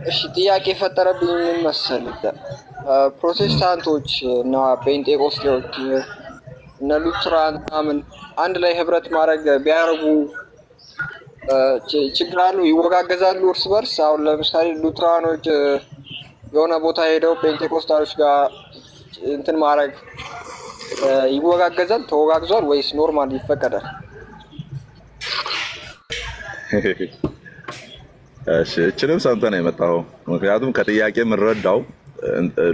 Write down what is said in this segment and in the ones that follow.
እሺ ጥያቄ የፈጠረብኝ ምን መሰለህ? ፕሮቴስታንቶች እና ጴንጤቆስጤዎች እነ ሉትራን ምናምን አንድ ላይ ህብረት ማድረግ ቢያደርጉ ችግር አለው? ይወጋገዛሉ እርስ በርስ? አሁን ለምሳሌ ሉትራኖች የሆነ ቦታ ሄደው ጴንጤቆስታሎች ጋር እንትን ማድረግ ይወጋገዛል? ተወጋግዟል ወይስ ኖርማል ይፈቀዳል? እሺ እችንም ሰምተህ ነው የመጣኸው። ምክንያቱም ከጥያቄ የምንረዳው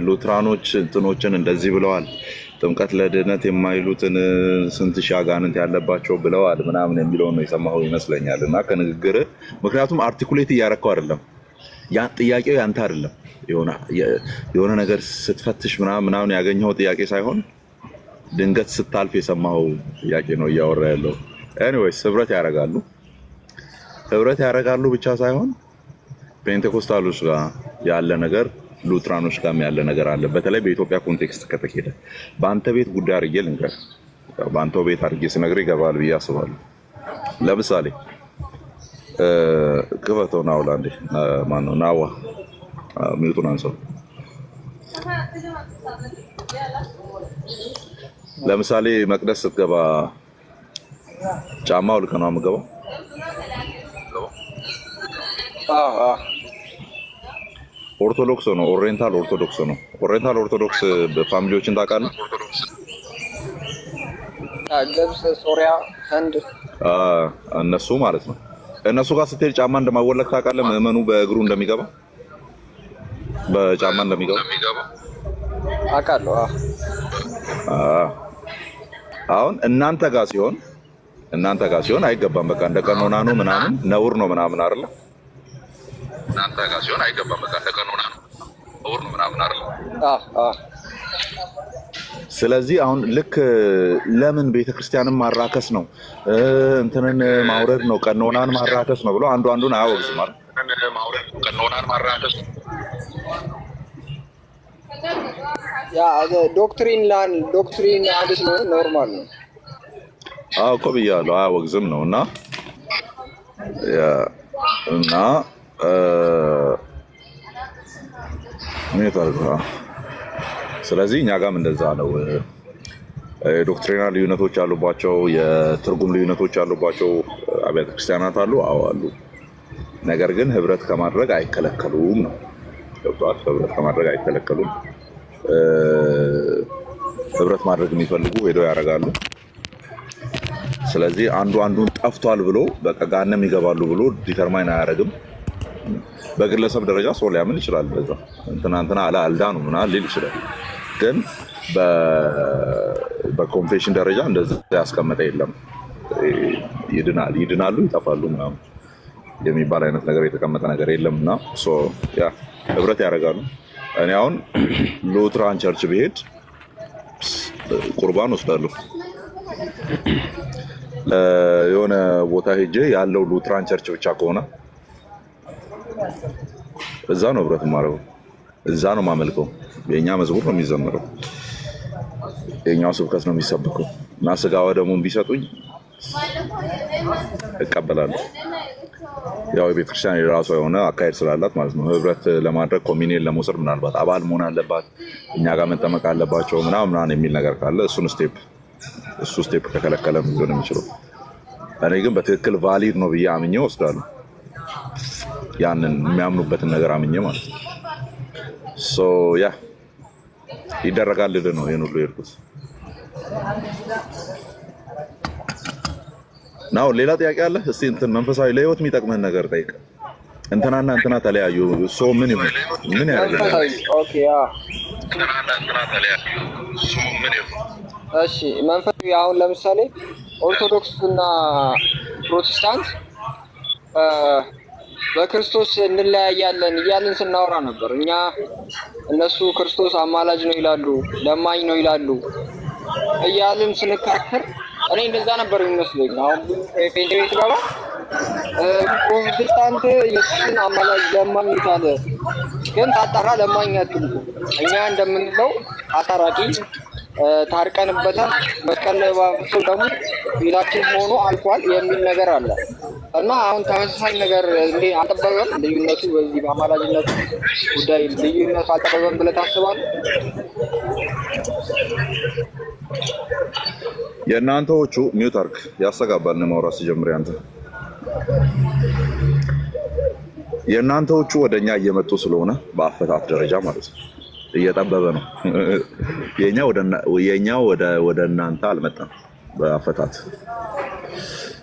ሉትራኖች እንትኖችን እንደዚህ ብለዋል፣ ጥምቀት ለድህነት የማይሉትን ስንት ሺህ አጋንንት ያለባቸው ብለዋል ምናምን የሚለውን ነው የሰማኸው ይመስለኛል። እና ከንግግር ምክንያቱም አርቲኩሌት እያረከው አይደለም፣ ጥያቄው ያንተ አይደለም። የሆነ ነገር ስትፈትሽ ምናምን ያገኘኸው ጥያቄ ሳይሆን ድንገት ስታልፍ የሰማኸው ጥያቄ ነው እያወራ ያለው። ኤኒዌይስ ህብረት ያደርጋሉ ብቻ ሳይሆን ፔንቴኮስታሎች ጋር ያለ ነገር ሉትራኖች ጋር ያለ ነገር አለ። በተለይ በኢትዮጵያ ኮንቴክስት ከተኬደ በአንተ ቤት ጉዳይ አድርጌ ልንገር፣ በአንተው ቤት አድርጌ ስነግርህ ይገባል ብዬ አስባለሁ። ለምሳሌ ክፈተው ናውላ እንዴ ማነው ናዋ ሚውቱን አንሳው። ለምሳሌ መቅደስ ስትገባ ጫማ አውልቀህ ነው የምትገባው? ኦርቶዶክስ ነው ኦሪየንታል ኦርቶዶክስ ነው። ኦሪየንታል ኦርቶዶክስ ፋሚሊዎችን ታውቃለህ? ግብጽ፣ ሶሪያ፣ ህንድ እነሱ ማለት ነው። እነሱ ጋር ስትሄድ ጫማ እንደማወለቅ ታውቃለህ? ምዕመኑ በእግሩ እንደሚገባ በጫማ እንደሚገባ አውቃለሁ። አሁን እናንተ ጋር ሲሆን አይገባም። በቃ እንደ ቀኖና ነው ምናምን ነውር ነው ምናምን አይደለ? እናንተ ጋር ሲሆን አይገባም። በቃ እንደ ቀኖና ነው ነውር ነው ምናምን አይደለ? ስለዚህ አሁን ልክ ለምን ቤተክርስቲያንን ማራከስ ነው እንትንን ማውረድ ነው ቀኖናን ማራከስ ነው ብሎ አንዱን አያወግዝም አይደል? ቀኖናን ማራከስ ያ ዶክትሪን አዲስ ነው ኖርማል ነው። አዎ እኮ ብያለሁ አያወግዝም ነው እና ስለዚህ እኛ ጋርም እንደዛ ነው። ዶክትሪናል ልዩነቶች አሉባቸው፣ የትርጉም ልዩነቶች አሉባቸው አብያተ ክርስቲያናት አሉ። አዎ አሉ። ነገር ግን ህብረት ከማድረግ አይከለከሉም ነው። ገብቶሃል? ህብረት ከማድረግ አይከለከሉም። ህብረት ማድረግ የሚፈልጉ ሄደው ያደርጋሉ። ስለዚህ አንዱን ጠፍቷል ብሎ በቃ ጋነም ይገባሉ ብሎ ዲተርማይን አያደርግም። በግለሰብ ደረጃ ሰው ሊያምን ይችላል። በዛ እንትና አልዳኑ ምናምን ሊል ይችላል። ግን በኮንፌሽን ደረጃ እንደዚህ ያስቀመጠ የለም። ይድናሉ ይጠፋሉ ምናምን የሚባል አይነት ነገር የተቀመጠ ነገር የለም። እና ያ ህብረት ያደርጋሉ። እኔ አሁን ሉትራን ቸርች ብሄድ ቁርባን ወስዳለሁ። የሆነ ቦታ ሄጄ ያለው ሉትራን ቸርች ብቻ ከሆነ እዛ ነው ህብረት ማረው፣ እዛ ነው ማመልከው። የኛ መዝሙር ነው የሚዘመረው፣ የኛው ስብከት ነው የሚሰበከው እና ስጋው ደግሞ ቢሰጡኝ እቀበላለሁ። ያው የቤተክርስቲያን የራሷ የሆነ አካሄድ ስላላት ማለት ነው። ህብረት ለማድረግ ኮሚኒየን ለመውሰድ ምናልባት አባል መሆን አለባት፣ እኛ ጋር መጠመቅ አለባቸው ምናምን የሚል ነገር ካለ እሱ ስቴፕ ከከለከለ ሊሆን የሚችለው። እኔ ግን በትክክል ቫሊድ ነው ብዬ አምኜ ወስዳለሁ። ያንን የሚያምኑበትን ነገር አምኜ ማለት ነው። ያ ይደረጋል ልል ነው ይሄን ሁሉ የሄድኩት። ናው ሌላ ጥያቄ አለ? እስቲ እንትን መንፈሳዊ ለህይወት የሚጠቅምህን ነገር ጠይቅ። እንትናና እንትና ተለያዩ ምን ይሁን ምን ያደርጋል? ኦኬ እንትናና እንትና ተለያዩ ምን ይሁን? እሺ መንፈሳዊ አሁን ለምሳሌ ኦርቶዶክስ እና ፕሮቴስታንት በክርስቶስ እንለያያለን እያልን ስናወራ ነበር። እነሱ ክርስቶስ አማላጅ ነው ይላሉ፣ ለማኝ ነው ይላሉ እያልን ስንከራከር እኔ እንደዛ ነበር የሚመስለኝ። አሁን ፔንቴ ቤት ገባ ፕሮቴስታንት ኢየሱስን አማላጅ ለማኝ ይላል፣ ግን ታጣራ ለማኝ አትልቁ። እኛ እንደምንለው አጣራቂ ታርቀንበታል፣ መስቀል ላይ ባፍሶ ደግሞ ቤታችን ሆኖ አልፏል የሚል ነገር አለ። እና አሁን ተመሳሳይ ነገር እንዴ አልጠበበም? ልዩነቱ በዚህ በአማላጅነቱ ጉዳይ ልዩነቱ አልጠበበም ብለህ ታስባለህ? የእናንተዎቹ ሚውት አድርግ ያስተጋባል ነው ማውራት ሲጀምር ያንተ የእናንተዎቹ ወደኛ እየመጡ ስለሆነ በአፈታት ደረጃ ማለት ነው እየጠበበ ነው። የኛ ወደ እናንተ አልመጣም በአፈታት።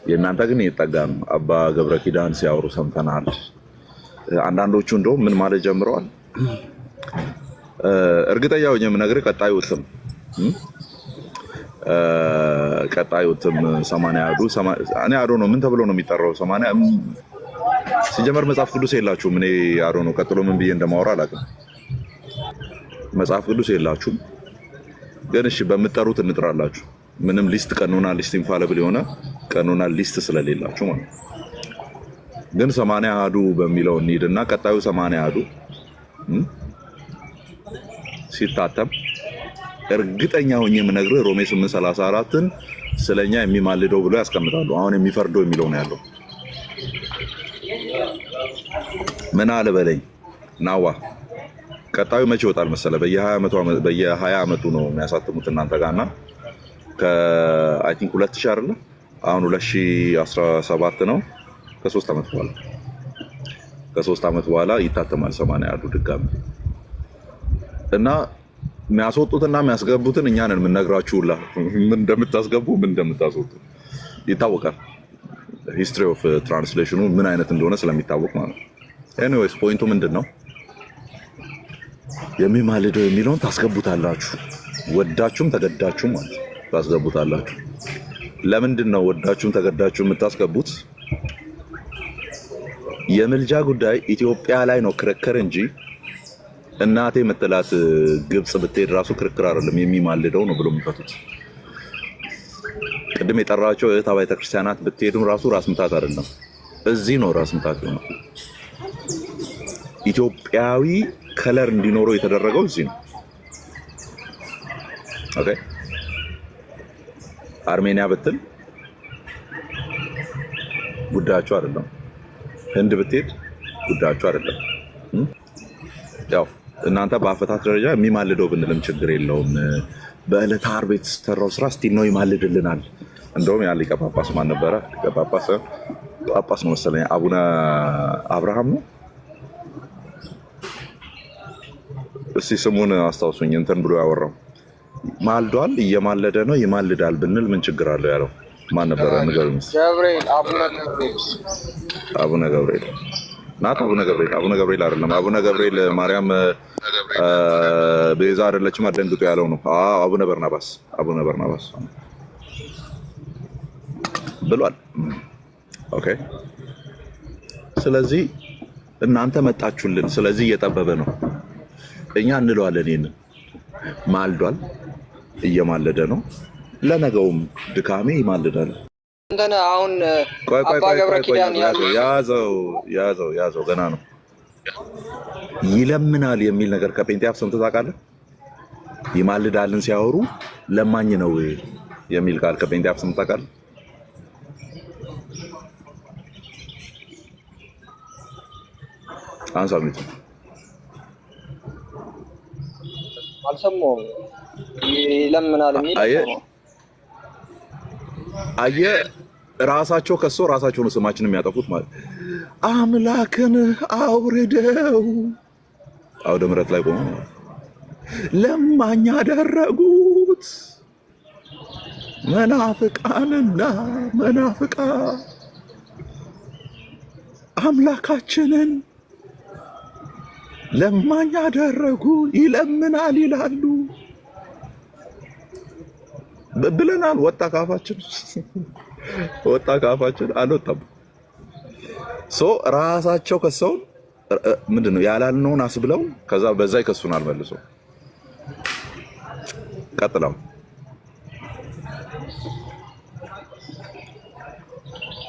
የእናንተ ግን እየጠጋ ነው። አባ ገብረ ኪዳን ሲያወሩ ሰምተናል። አንዳንዶቹ እንደው ምን ማለት ጀምረዋል። እርግጠኛ ሆኜ የምነግርህ ቀጣዩ እትም 80 አዱ እኔ አዶ ነው ምን ተብሎ ነው የሚጠራው? 80 ሲጀመር መጽሐፍ ቅዱስ የላችሁም። እኔ አዶ ነው ቀጥሎ ምን ብዬ እንደማወራ አላውቅም። መጽሐፍ ቅዱስ የላችሁም፣ ግን እሺ በምትጠሩት እንጥራላችሁ። ምንም ሊስት ቀኖና ሊስት ኢንፋሊብል የሆነ ቀኖና ሊስት ስለሌላችሁ ማለት ግን 80 አዱ በሚለው እንሂድና ቀጣዩ 80 አዱ ሲታተም እርግጠኛ ሆኜ የምነግርህ ሮሜ 8:34ን ስለኛ የሚማልደው ብሎ ያስቀምጣሉ። አሁን የሚፈርደው የሚለው ነው ያለው። ምን አለ በለኝ ናዋ። ቀጣዩ መቼ ይወጣል መሰለ? በየ20 ዓመቱ ነው የሚያሳትሙት እናንተ ጋርና አይ ቲንክ 2000 አይደለ? አሁን 2017 ነው። ከ3 ዓመት በኋላ ይታተማል 80 አዱ ድጋሚ እና የሚያስወጡትና የሚያስገቡትን እኛ ነን የምንነግራችሁላ። ምን እንደምታስገቡ ምን እንደምታስወጡ ይታወቃል። ሂስትሪ ኦፍ ትራንስሌሽኑ ምን አይነት እንደሆነ ስለሚታወቅ ማለት ነው። ኤኒዌይስ ፖይንቱ ምንድን ነው? የሚማልደው የሚለውን ታስገቡታላችሁ። ወዳችሁም ተገዳችሁም ማለት ታስገቡታላችሁ። ለምንድን ነው ወዳችሁም ተገዳችሁ የምታስገቡት? የምልጃ ጉዳይ ኢትዮጵያ ላይ ነው ክርክር እንጂ እናቴ የምትላት ግብጽ ብትሄድ ራሱ ክርክር አይደለም። የሚማልደው ነው ብሎ የሚፈቱት። ቅድም የጠራቸው እህት አብያተ ክርስቲያናት ብትሄዱም ራሱ ራስ ምታት አይደለም። እዚህ ነው ራስ ምታት ነው። ኢትዮጵያዊ ከለር እንዲኖረው የተደረገው እዚህ ነው። ኦኬ አርሜኒያ ብትል ጉዳያቸው አይደለም። ህንድ ብትሄድ ጉዳያቸው አይደለም። ያው እናንተ በአፈታት ደረጃ የሚማልደው ብንልም ችግር የለውም። በዕለተ ዓርብ የተሰራው ስራ ስቲል ነው ይማልድልናል። እንደውም ያ ሊቀ ጳጳስ ማን ነበረ? ሊቀ ጳጳስ ነው መሰለኝ፣ አቡነ አብርሃም ነው። እስቲ ስሙን አስታውሱኝ። እንትን ብሎ ያወራው ማልዷል፣ እየማለደ ነው፣ ይማልዳል ብንል ምን ችግር አለው ያለው ማን ነበረ? ንገሩኝ። አቡነ ገብርኤል ናት። አቡነ ገብርኤል አይደለም። አቡነ ገብርኤል ማርያም ቤዛ አይደለችም አደንግጡ ያለው ነው። አቡነ በርናባስ ብሏል። ኦኬ ስለዚህ እናንተ መጣችሁልን። ስለዚህ እየጠበበ ነው። እኛ እንለዋለን ይሄንን ማልዷል፣ እየማለደ ነው። ለነገውም ድካሜ ይማልዳል። እንተና አሁን አባ ገብረ ኪዳን ያዘው ገና ነው። ይለምናል የሚል ነገር ከጴንጤ አፍ ሰምተህ ታውቃለህ? ይማልዳልን ሲያወሩ ለማኝ ነው የሚል ቃል ከጴንጤ አፍ ሰምተህ ታውቃለህ? አንሳሚት አልሰማሁም። ይለምናል የሚል አየህ ራሳቸው ከሶ ራሳቸው ነው ስማችን የሚያጠፉት ማለት አምላክን አውርደው አውደ ምሕረት ላይ ቆመው ለማኝ ያደረጉት መናፍቃንና መናፍቃ አምላካችንን ለማኝ ያደረጉ ይለምናል ይላሉ ብለናል። ወጣ ካፋችን አልወጣም። ራሳቸው ከሰው ምንድነው ያላልነውን አስብለው ከዛ በዛ ይከሱናል መልሶ። ቀጥለው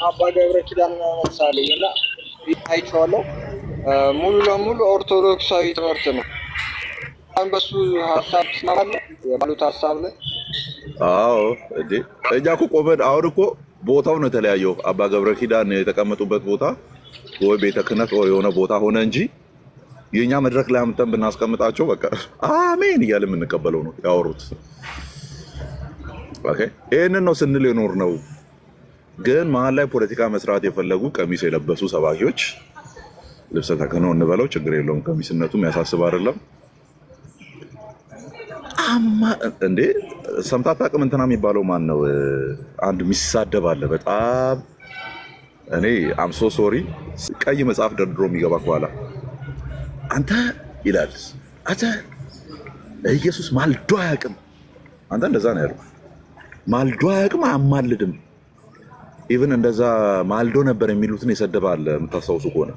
አባ ገብረ ኪዳን መሳለኝና አይቼዋለሁ። ሙሉ ለሙሉ ኦርቶዶክሳዊ ትምህርት ነው። አንበሱ ሐሳብ ስማማለ የባሉት ሐሳብ ላይ አዎ እንዴ እኛ እኮ ቆመን አሁን እኮ ቦታው ነው የተለያየው። አባ ገብረ ኪዳን የተቀመጡበት ቦታ ወይ ቤተ ክህነት ወይ የሆነ ቦታ ሆነ እንጂ የኛ መድረክ ላይ አምጥተን ብናስቀምጣቸው በቃ አሜን እያለ የምንቀበለው ነው ያወሩት። ኦኬ ይሄንን ነው ስንል የኖር ነው። ግን መሀል ላይ ፖለቲካ መስራት የፈለጉ ቀሚስ የለበሱ ሰባኪዎች ልብሰ ተክህኖ እንበለው ችግር የለውም። ቀሚስነቱም ያሳስብ አይደለም። እንዴ ሰምተህ አታውቅም? እንትና የሚባለው ማን ነው? አንድ የሚሳደብ አለ በጣም እኔ አምሶ ሶሪ ቀይ መጽሐፍ ደርድሮ የሚገባ ከኋላ አንተ ይላል። አንተ ኢየሱስ ማልዶ አያውቅም። አንተ እንደዛ ነው ያለው። ማልዶ አያውቅም አያማልድም። ኢቭን እንደዛ ማልዶ ነበር የሚሉትን የሰደባል። የምታስታውሱ ከሆነ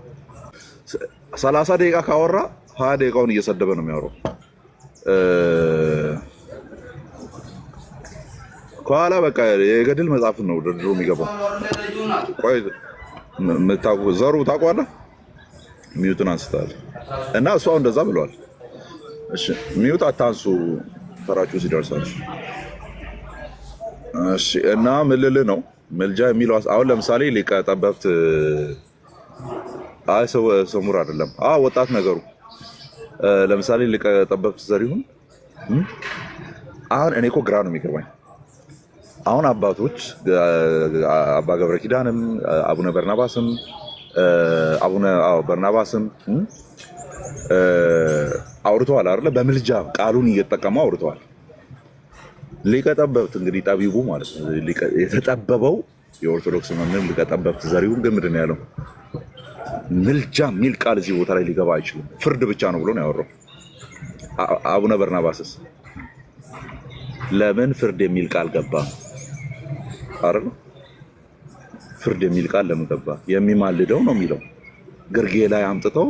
30 ደቂቃ ካወራ 20 ደቂቃውን እየሰደበ ነው የሚያወራው። ከኋላ በቃ የገድል መጽሐፍ ነው ደርድሮ የሚገባው። ቆይ ዘሩ ታውቀዋለህ? ሚዩትን አንስታል እና እሷ እንደዛ ብለዋል። እሺ ሚዩት አታንሱ ተራችሁ ሲደርሳችሁ። እሺ እና ምልል ነው መልጃ የሚለው አሁን ለምሳሌ ሊቀ ጠበብት አይ ሰሙር አይደለም ወጣት ነገሩ ለምሳሌ ሊቀ ጠበብት ዘሪሁን አሁን እኔ እኮ ግራ ነው የሚገባኝ። አሁን አባቶች አባ ገብረ ኪዳንም አቡነ በርናባስም በርናባስም አውርተዋል አይደለ? በምልጃ ቃሉን እየተጠቀሙ አውርተዋል። ሊቀ ጠበብት እንግዲህ ጠቢቡ ማለት ነው የተጠበበው የኦርቶዶክስ መምህር ሊቀ ጠበብት ዘሪሁን ግን ምንድን ነው ያለው? ምልጃ የሚል ቃል እዚህ ቦታ ላይ ሊገባ አይችልም፣ ፍርድ ብቻ ነው ብሎ ነው ያወራው። አቡነ በርናባስስ ለምን ፍርድ የሚል ቃል ገባ? አይደል? ፍርድ የሚል ቃል ለምን ገባ? የሚማልደው ነው የሚለው ግርጌ ላይ አምጥተው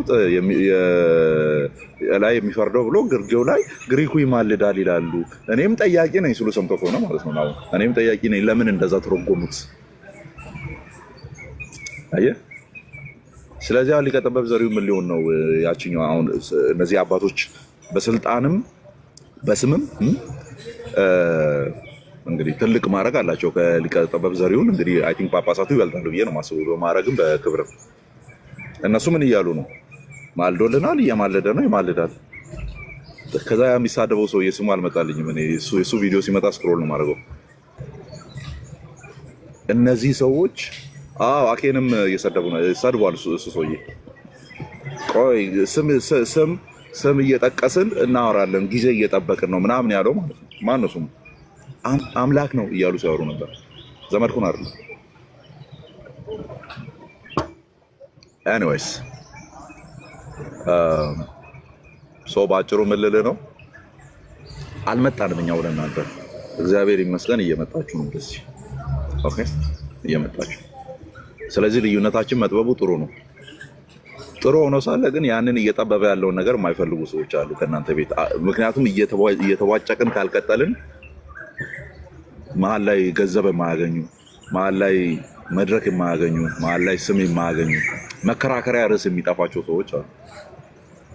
ላይ የሚፈርደው ብሎ ግርጌው ላይ ግሪኩ ይማልዳል ይላሉ። እኔም ጠያቂ ነኝ ሲሉ ሰምተው ከሆነ ማለት ነው። እኔም ጠያቂ ነኝ። ለምን እንደዛ ተረጎሙት? አየህ። ስለዚህ ሊቀ ጠበብት ዘሪሁን ምን ሊሆን ነው? ያችኛው አሁን እነዚህ አባቶች በስልጣንም በስምም እንግዲህ ትልቅ ማዕረግ አላቸው ከሊቀ ጠበብት ዘሪሁን። እንግዲህ አይ ቲንክ ጳጳሳቱ ይበልጣሉ ብዬ ነው የማስበው በማዕረግም በክብርም። እነሱ ምን እያሉ ነው? ማልዶልናል፣ እየማለደ ነው፣ ይማልዳል። ከዛ የሚሳደበው ሰው የስሙ አልመጣልኝም። እኔ የሱ ቪዲዮ ሲመጣ ስክሮል ነው የማደርገው። እነዚህ ሰዎች አኬንም እየሰደቡ ነው፣ ይሰድቧል። እሱ ሰውዬ ቆይ ስም እየጠቀስን እናወራለን፣ ጊዜ እየጠበቅን ነው ምናምን ያለው ማለት ነው። ማን ነው ስሙ? አምላክ ነው እያሉ ሲያወሩ ነበር። ዘመድኩን አይደለም። ኤኒዌይስ ሰው ባጭሩ ምን ልልህ ነው? አልመጣንም እኛ ወደ እናንተ። እግዚአብሔር ይመስገን እየመጣችሁ ነው እንደዚህ። ኦኬ እየመጣችሁ። ስለዚህ ልዩነታችን መጥበቡ ጥሩ ነው። ጥሩ ሆኖ ሳለ ግን ያንን እየጠበበ ያለውን ነገር የማይፈልጉ ሰዎች አሉ ከእናንተ ቤት። ምክንያቱም እየተዋጨቅን ካልቀጠልን መሀል ላይ ገንዘብ የማያገኙ፣ መሀል ላይ መድረክ የማያገኙ፣ መሀል ላይ ስም የማያገኙ፣ መከራከሪያ ርዕስ የሚጠፋቸው ሰዎች አሉ።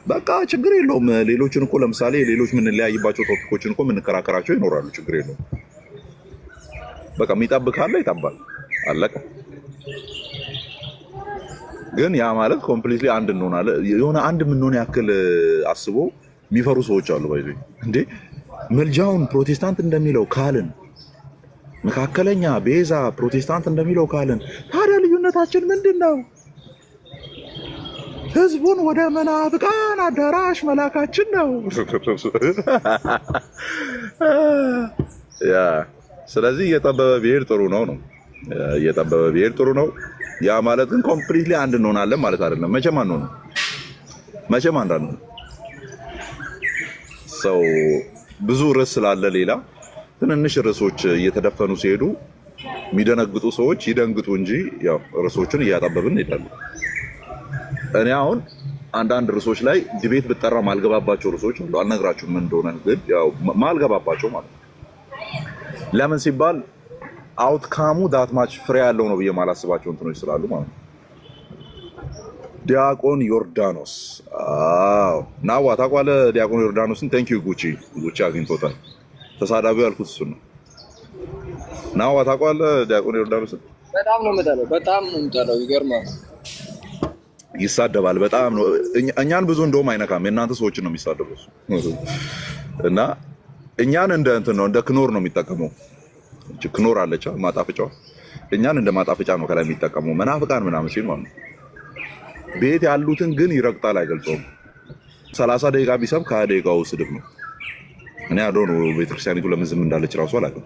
በቃ ችግር የለውም። ሌሎችን እኮ ለምሳሌ ሌሎች የምንለያይባቸው ቶፒኮችን እኮ የምንከራከራቸው ይኖራሉ። ችግር የለውም። በቃ የሚጠብቅ ካለ ይጠባል። አለቀ። ግን ያ ማለት ኮምፕሊትሊ አንድ እንሆናለን የሆነ አንድ የምንሆን ያክል አስቦ የሚፈሩ ሰዎች አሉ። ባይዞ እንዴ መልጃውን ፕሮቴስታንት እንደሚለው ካልን፣ መካከለኛ ቤዛ ፕሮቴስታንት እንደሚለው ካልን፣ ታዲያ ልዩነታችን ምንድን ነው? ህዝቡን ወደ መናፍቃን አዳራሽ መላካችን ነው። ያ ስለዚህ እየጠበበ ብሄድ ጥሩ ነው እየጠበበ ብሄድ ጥሩ ነው። ያ ማለት ግን ኮምፕሊትሊ አንድ እንሆናለን ማለት አይደለም። መቼም አንሆንም። መቼም አንድ አንሆንም። ሰው ብዙ ርዕስ ስላለ ሌላ ትንንሽ ርዕሶች እየተደፈኑ ሲሄዱ የሚደነግጡ ሰዎች ይደንግጡ እንጂ ያው ርዕሶችን እያጠበብን እንሄዳለን። እኔ አሁን አንዳንድ ርዕሶች ላይ ዲቤት ብጠራ ማልገባባቸው ርዕሶች አሉ። አልነግራችሁም ምን እንደሆነ ግን ያው ማልገባባቸው ማለት ነው። ለምን ሲባል አውትካሙ ዳትማች ፍሬ ያለው ነው ብዬ ማላስባቸው እንትኖች ስላሉ ማለት ነው። ዲያቆን ዮርዳኖስ ናዋ ታውቃለህ? ዲያቆን ዮርዳኖስን ቴንክ ዩ ጉቺ አግኝቶታል። ተሳዳቢው ያልኩት እሱን ነው። ናዋ ታውቀዋለህ? ዲያቆን ዮርዳኖስ በጣም ነው የምጠላው፣ በጣም ነው የምጠላው። ይገርማል። ይሳደባል በጣም ነው። እኛን ብዙ እንደውም አይነካም። የእናንተ ሰዎችን ነው የሚሳደበው እና እኛን እንደ እንትን ነው እንደ ክኖር ነው የሚጠቀመው። ክኖር አለች ማጣፍጫው፣ እኛን እንደ ማጣፍጫ ነው ከላይ የሚጠቀመው። መናፍቃን ምናምን ሲል ማለት ነው። ቤት ያሉትን ግን ይረግጣል፣ አይገልጸውም። 30 ደቂቃ ቢሰብክ 20 ደቂቃው ስድብ ነው። እኔ ያለው ነው ቤተክርስቲያኒቱ ለምን ዝም እንዳለች ራሱ አላውቅም።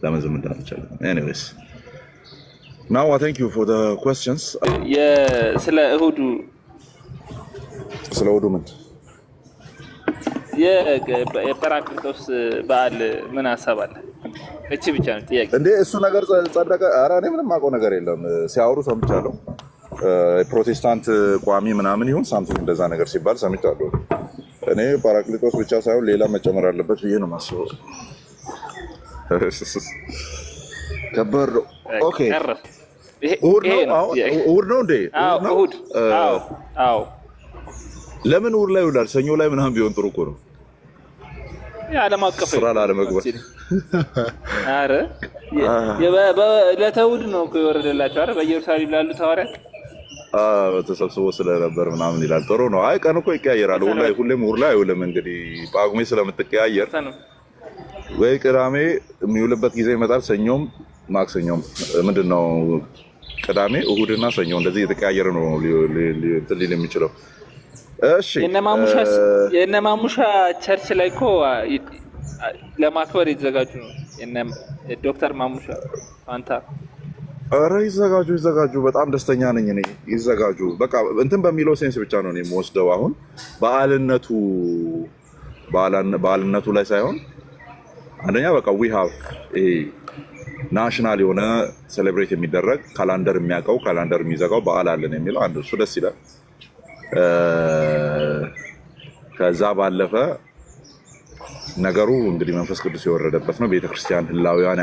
ለምን ዝም እንዳለች አለ። ኤኒዌይስ ናው ታንክ ዩ ፎር ዘ ኩዌስችንስ። ስለ እሁዱ ምን የጰራቅሊጦስ በዓል ምን ሀሳብ አለ? እቺ ብቻ ነው ጥያቄ እንዴ? እሱ ነገር ጸደቀ? ኧረ እኔ ምንም አውቀው ነገር የለም። ሲያወሩ ሰምቻለሁ። ፕሮቴስታንት ቋሚ ምናምን ይሁን ሳምቲንግ እንደዛ ነገር ሲባል ሰምቻለሁ። እኔ ጰራቅሊጦስ ብቻ ሳይሆን ሌላ መጨመር አለበት ብዬ ነው የማስበው። ከባድ ነው። ኦኬ እሑድ ነው እንዴ? አዎ። ለምን እሑድ ላይ ይውላል? ሰኞ ላይ ምናምን ቢሆን ጥሩ እኮ ነው። ዓለም አቀፍ ስራ ላለመግባት። ኧረ ለተውድ ነው እኮ የወረደላቸው አይደል? በኢየሩሳሌም ላሉት ሐዋርያት ተሰብስቦ ስለነበር ምናምን ይላል። ጥሩ ነው። አይ ቀን እኮ ይቀያየራል። ሁሌም እሑድ ላይ አይውልም። እንግዲህ ጳጉሜ ስለምትቀያየር ወይ ቅዳሜ የሚውልበት ጊዜ ይመጣል። ሰኞም ማክሰኞም ምንድን ነው ቅዳሜ እሑድና ሰኞ እንደዚህ እየተቀያየረ ነው ሊል የሚችለው። እሺ የእነ ማሙሻ ቸርች ላይ እኮ ለማክበር የተዘጋጁ ነው። ዶክተር ማሙሻ ፋንታ። ኧረ ይዘጋጁ። በጣም ደስተኛ ነኝ እኔ። ይዘጋጁ። በቃ እንትን በሚለው ሴንስ ብቻ ነው እኔ የምወስደው። አሁን በዓልነቱ ላይ ሳይሆን አንደኛ በቃ ዊ ሃቭ ናሽናል የሆነ ሴሌብሬት የሚደረግ ካላንደር የሚያውቀው ካላንደር የሚዘጋው በዓል አለን የሚለው አንዱ እሱ ደስ ይላል። ከዛ ባለፈ ነገሩ እንግዲህ መንፈስ ቅዱስ የወረደበት ነው፣ ቤተክርስቲያን ህላዊያን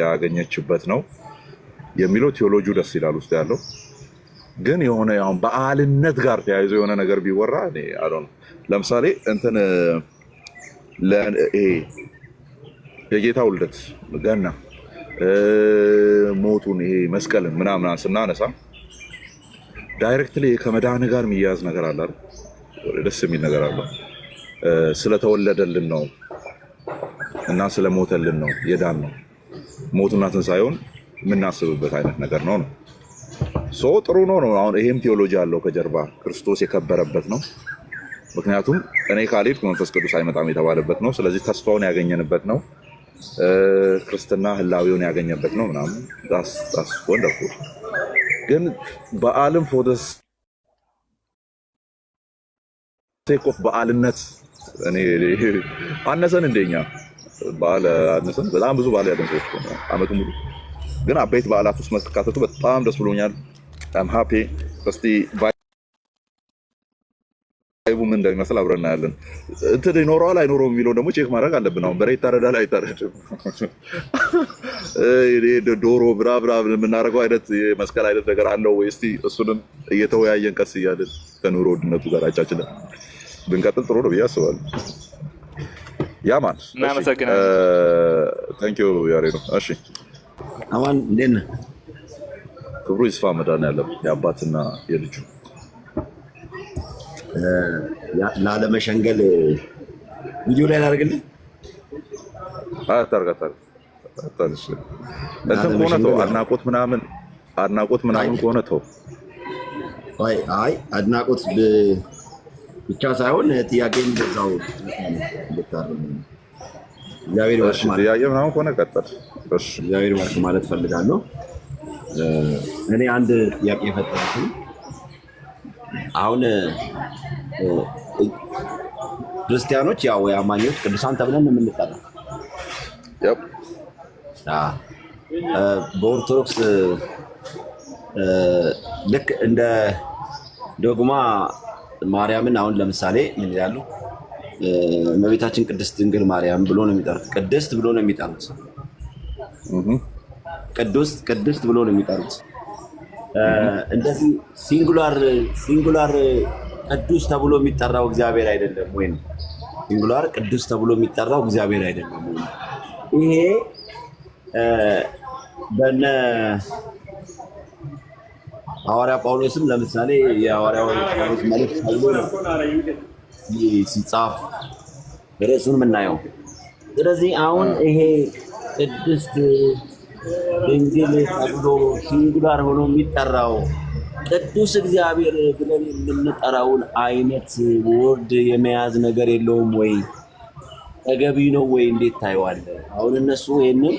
ያገኘችበት ነው የሚለው ቴዎሎጂው ደስ ይላል ውስጥ ያለው። ግን የሆነ አሁን በዓልነት ጋር ተያይዞ የሆነ ነገር ቢወራ እኔ አዶን ለምሳሌ እንትን የጌታ ውልደት ገና ሞቱን ይሄ መስቀልን ምናምን ስናነሳ ዳይሬክትሊ ከመዳን ጋር የሚያያዝ ነገር አለ አይደል? ደስ የሚል ነገር አለ። ስለተወለደልን ነው እና ስለሞተልን ነው የዳን ነው። ሞቱና ትንሳኤውን የምናስብበት አይነት ነገር ነው። ጥሩ ነው። አሁን ይሄም ቴዎሎጂ አለው ከጀርባ ክርስቶስ የከበረበት ነው። ምክንያቱም እኔ ካልሄድኩ መንፈስ ቅዱስ አይመጣም የተባለበት ነው። ስለዚህ ተስፋውን ያገኘንበት ነው። ክርስትና ህላዊውን ያገኘበት ነው ምናምን ዳስ ወንደርፉል። ግን በዓልም ፎር ዘ ሴክ ኦፍ በዓልነት እኔ አነሰን እንደኛ በዓል አነሰን። በጣም ብዙ በዓል ያለን ሰዎች ነው አመቱ ሙሉ። ግን አበይት በዓላት ውስጥ መካተቱ በጣም ደስ ብሎኛል። አም ሃፒ። እስቲ ምን እንደሚመስል አብረን እናያለን። እንትን ይኖረዋል አይኖረውም የሚለው ደግሞ ቼክ ማድረግ አለብን። አሁን በሬ ይታረዳል አይታረድም፣ ዶሮ ብራ የምናደርገው አይነት የመስቀል አይነት ነገር አለው ወይ? እስቲ እሱንም እየተወያየን ቀስ እያለን ከኑሮ ውድነቱ ጋር አቻችለን ብንቀጥል ጥሩ ነው ብዬ አስባለሁ። ያማን ታንክ ዩ ያሬ ነው። እሺ አማን እንዴት ነህ? ክብሩ ይስፋ መድኃኒዓለም የአባትና የልጁ ላለመሸንገል ቪዲዮ ላይ ላደርግልህ። እንትን ከሆነ ተው፣ አድናቆት ምናምን ከሆነ ተው። አይ አድናቆት ብቻ ሳይሆን ጥያቄን በዛው ልታርም እግዚአብሔር ይባርክ ማለት ጥያቄ ምናምን ከሆነ ቀጥል። እግዚአብሔር ይባርክ ማለት ፈልጋለሁ። እኔ አንድ ጥያቄ የፈጠረችኝ አሁን ክርስቲያኖች ያው አማኞች ቅዱሳን ተብለን ነው የምንጠራው። በኦርቶዶክስ ልክ እንደ ዶግማ ማርያምን አሁን ለምሳሌ ምን ይላሉ? እመቤታችን ቅድስት ድንግል ማርያም ብሎ ነው የሚጠሩት። ቅድስት ብሎ ነው የሚጠሩት። ቅድስት ብሎ ነው የሚጠሩት። እንደዚህ ሲንጉላር ቅዱስ ተብሎ የሚጠራው እግዚአብሔር አይደለም ወይ? ሲንጉላር ቅዱስ ተብሎ የሚጠራው እግዚአብሔር አይደለም ወይ? ይሄ በነ ሐዋርያ ጳውሎስም ለምሳሌ የሐዋርያው ጳውሎስ መልእክት ሲጻፍ ርዕሱን የምናየው። ስለዚህ አሁን ይሄ ቅድስት ድንግል ተብሎ ሲንጉላር ሆኖ የሚጠራው ቅዱስ እግዚአብሔር ብለን የምንጠራውን አይነት ወርድ የመያዝ ነገር የለውም ወይ? ተገቢ ነው ወይ? እንዴት ታየዋለህ? አሁን እነሱ ይሄንን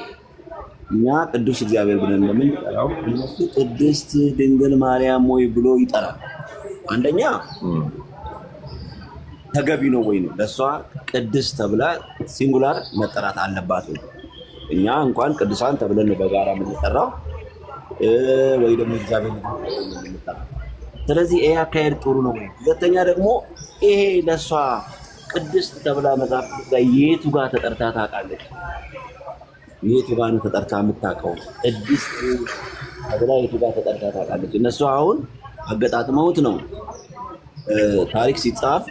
እኛ ቅዱስ እግዚአብሔር ብለን እንደምንጠራው እነሱ ቅድስት ድንግል ማርያም ወይ ብሎ ይጠራል። አንደኛ ተገቢ ነው ወይ ነው? ለሷ ቅድስት ተብላ ሲንጉላር መጠራት አለባት ወይ? እኛ እንኳን ቅዱሳን ተብለን በጋራ የምንጠራው ወይ ደግሞ እግዚአብሔር የምንጠራው። ስለዚህ ይሄ አካሄድ ጥሩ ነው ወይ? ሁለተኛ ደግሞ ይሄ ለሷ ቅድስት ተብላ መጽሐፍ ላይ የቱ ጋር ተጠርታ ታውቃለች? የቱ ጋር ነው ተጠርታ የምታውቀው? ቅድስት ተብላ የቱ ጋር ተጠርታ ታውቃለች? እነሱ አሁን አገጣጥመውት ነው ታሪክ ሲጻፍ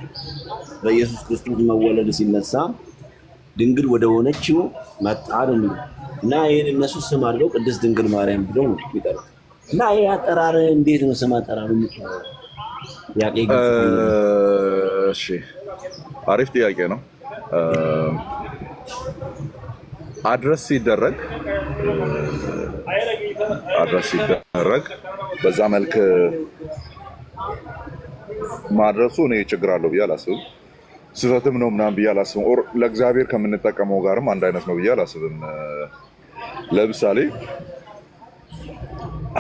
በኢየሱስ ክርስቶስ መወለድ ሲነሳ ድንግል ወደ ሆነችው መጣ ነው እና ይሄን እነሱ ስም አድርገው ቅድስት ድንግል ማርያም ብለው ነው የሚጠሩት። እና ይሄ አጠራር እንዴት ነው ስም አጠራሩ የሚጠራው? እሺ አሪፍ ጥያቄ ነው። አድረስ ሲደረግ በዛ መልክ ማድረሱ እኔ ችግር አለው ብዬ አላስብም። ስህተትም ነው ምናምን ብዬ አላስብም። ኦር ለእግዚአብሔር ከምንጠቀመው ጋርም አንድ አይነት ነው ብዬ አላስብም። ለምሳሌ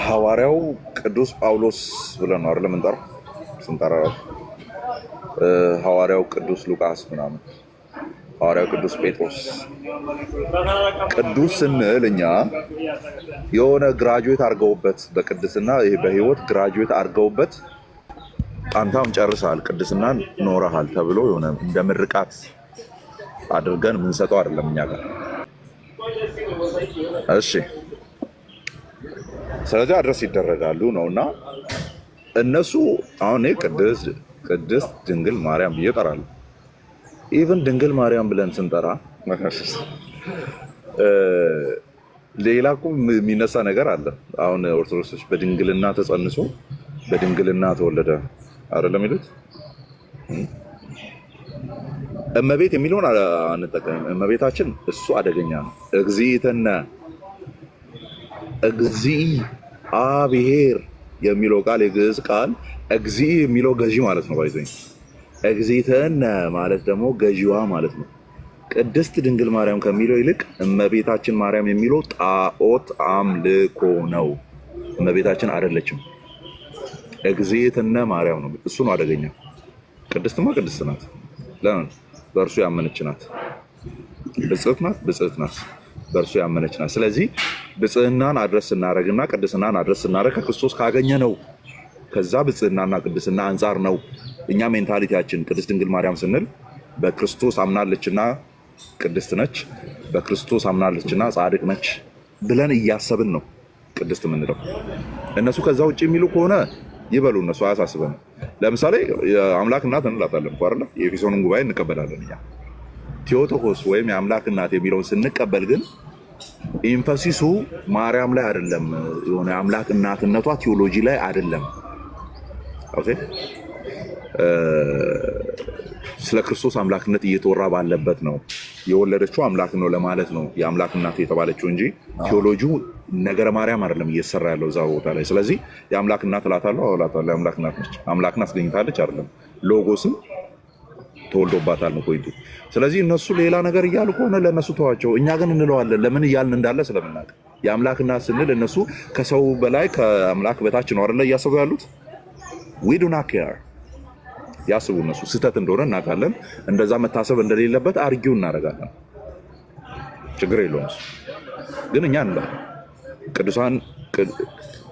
ሐዋርያው ቅዱስ ጳውሎስ ብለን ነው አይደል የምንጠራው? ስንጠራ ሐዋርያው ቅዱስ ሉቃስ ምናምን፣ ሐዋርያው ቅዱስ ጴጥሮስ ቅዱስ ስንል እኛ የሆነ ግራጁዌት አድርገውበት በቅድስና በህይወት ግራጁዌት አድርገውበት አንተም ጨርሰሃል ቅድስናን ኖረሃል ተብሎ የሆነ እንደ ምርቃት አድርገን የምንሰጠው አይደለም እኛ ጋር። እሺ ስለዚህ አድረስ ይደረጋሉ ነውና እነሱ አሁን ቅድስት ድንግል ማርያም ብዬ እጠራለሁ። ኢቭን ድንግል ማርያም ብለን ስንጠራ ሌላ እኮ የሚነሳ ነገር አለ። አሁን ኦርቶዶክሶች በድንግልና ተጸንሶ በድንግልና ተወለደ አይደለም የሚሉት። እመቤት የሚለውን አንጠቀምም። እመቤታችን እሱ አደገኛ ነው። እግዚአብሔር የሚለው ቃል የግዕዝ ቃል እግዚ የሚለው ገዢ ማለት ነው። ባይዘኝ እግዚእተነ ማለት ደግሞ ገዢዋ ማለት ነው። ቅድስት ድንግል ማርያም ከሚለው ይልቅ እመቤታችን ማርያም የሚለው ጣዖት አምልኮ ነው። እመቤታችን አይደለችም። እግዚእትነ ማርያም ነው። እሱ ነው አደገኛ። ቅድስትማ ቅድስት ናት። ለምን? በእርሱ ያመነች ናት። ብጽዕት ናት። በእርሱ ያመነች ናት። ስለዚህ ብጽዕናን አድረስ ስናደርግና ቅድስናን አድረስ ስናደርግ ከክርስቶስ ካገኘ ነው። ከዛ ብጽዕናና ቅድስና አንጻር ነው እኛ ሜንታሊቲያችን። ቅድስት ድንግል ማርያም ስንል በክርስቶስ አምናለችና ቅድስት ነች፣ በክርስቶስ አምናለችና ጻድቅ ነች ብለን እያሰብን ነው ቅድስት የምንለው። እነሱ ከዛ ውጭ የሚሉ ከሆነ ይበሉ፣ እነሱ አያሳስበን። ለምሳሌ የአምላክ እናት እንላታለን እኮ አይደለ? የኤፌሶንን ጉባኤ እንቀበላለን እኛ። ቴዎቶኮስ ወይም የአምላክ እናት የሚለውን ስንቀበል ግን ኢንፈሲሱ ማርያም ላይ አይደለም፣ የሆነ የአምላክ እናትነቷ ቴዎሎጂ ላይ አይደለም። ኦኬ፣ ስለ ክርስቶስ አምላክነት እየተወራ ባለበት ነው። የወለደችው አምላክ ነው ለማለት ነው የአምላክ እናት የተባለችው እንጂ ቴዎሎጂው ነገረ ማርያም አይደለም እየሰራ ያለው እዛ ቦታ ላይ። ስለዚህ የአምላክ እናት እላታለሁ፣ የአምላክ እናት ነች፣ አምላክን አስገኝታለች አይደለም። ሎጎስም ተወልዶባታል ነው ፖይንቱ። ስለዚህ እነሱ ሌላ ነገር እያሉ ከሆነ ለእነሱ ተዋቸው። እኛ ግን እንለዋለን። ለምን እያልን እንዳለ ስለምናውቅ። የአምላክ እናት ስንል እነሱ ከሰው በላይ ከአምላክ በታች ነው አይደለ እያሰቡ ያሉት። ዊ ዱ ናት ኬር ያስቡ። እነሱ ስህተት እንደሆነ እናውቃለን። እንደዛ መታሰብ እንደሌለበት አርጊው እናደርጋለን። ችግር የለውም እሱ። ግን እኛ እንላለን ቅዱሳን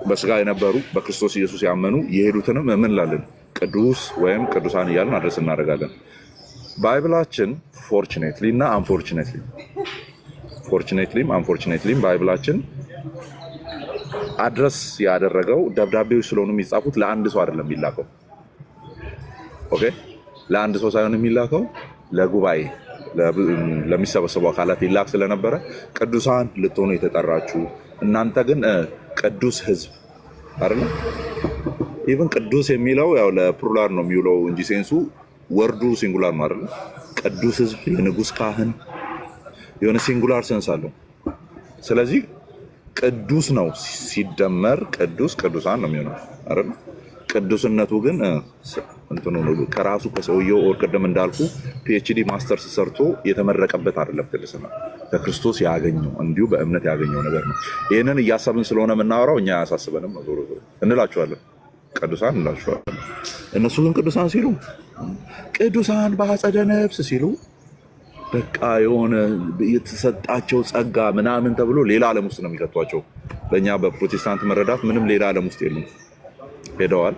በስጋ የነበሩ በክርስቶስ ኢየሱስ ያመኑ የሄዱትንም ምን እንላለን? ቅዱስ ወይም ቅዱሳን እያልን አድረስ እናደርጋለን። ባይብላችን ፎርቹኔትሊ እና አንፎርቹኔትሊም ባይብላችን አድረስ ያደረገው ደብዳቤዎች ስለሆኑ የሚጻፉት ለአንድ ሰው አይደለም የሚላከው። ኦኬ፣ ለአንድ ሰው ሳይሆን የሚላከው ለጉባኤ ለሚሰበሰቡ አካላት ይላክ ስለነበረ ቅዱሳን ልትሆኑ የተጠራችሁ እናንተ ግን ቅዱስ ሕዝብ አይደለ? ኢቭን ቅዱስ የሚለው ያው ለፕሉራል ነው የሚውለው እንጂ ሴንሱ ወርዱ ሲንጉላር ነው አይደለ? ቅዱስ ሕዝብ የንጉስ ካህን የሆነ ሲንጉላር ሴንስ አለው። ስለዚህ ቅዱስ ነው ሲደመር ቅዱሳን ነው የሚሆነው አይደል? ቅዱስነቱ ግን እንትኑ ነው ከራሱ ከሰውየው ኦር ቅድም እንዳልኩ ፒኤችዲ ማስተርስ ሰርቶ የተመረቀበት አይደለም። ቅዱስና ከክርስቶስ ያገኘው እንዲሁ በእምነት ያገኘው ነገር ነው። ይህንን እያሰብን ስለሆነ የምናወራው እኛ አያሳስበንም። ዞሮ ዞሮ እንላችኋለን፣ ቅዱሳን እንላችኋለን። እነሱ ግን ቅዱሳን ሲሉ ቅዱሳን በአጸደ ነፍስ ሲሉ በቃ የሆነ የተሰጣቸው ጸጋ ምናምን ተብሎ ሌላ ዓለም ውስጥ ነው የሚከቷቸው። በእኛ በፕሮቴስታንት መረዳት ምንም ሌላ ዓለም ውስጥ የሉም፣ ሄደዋል።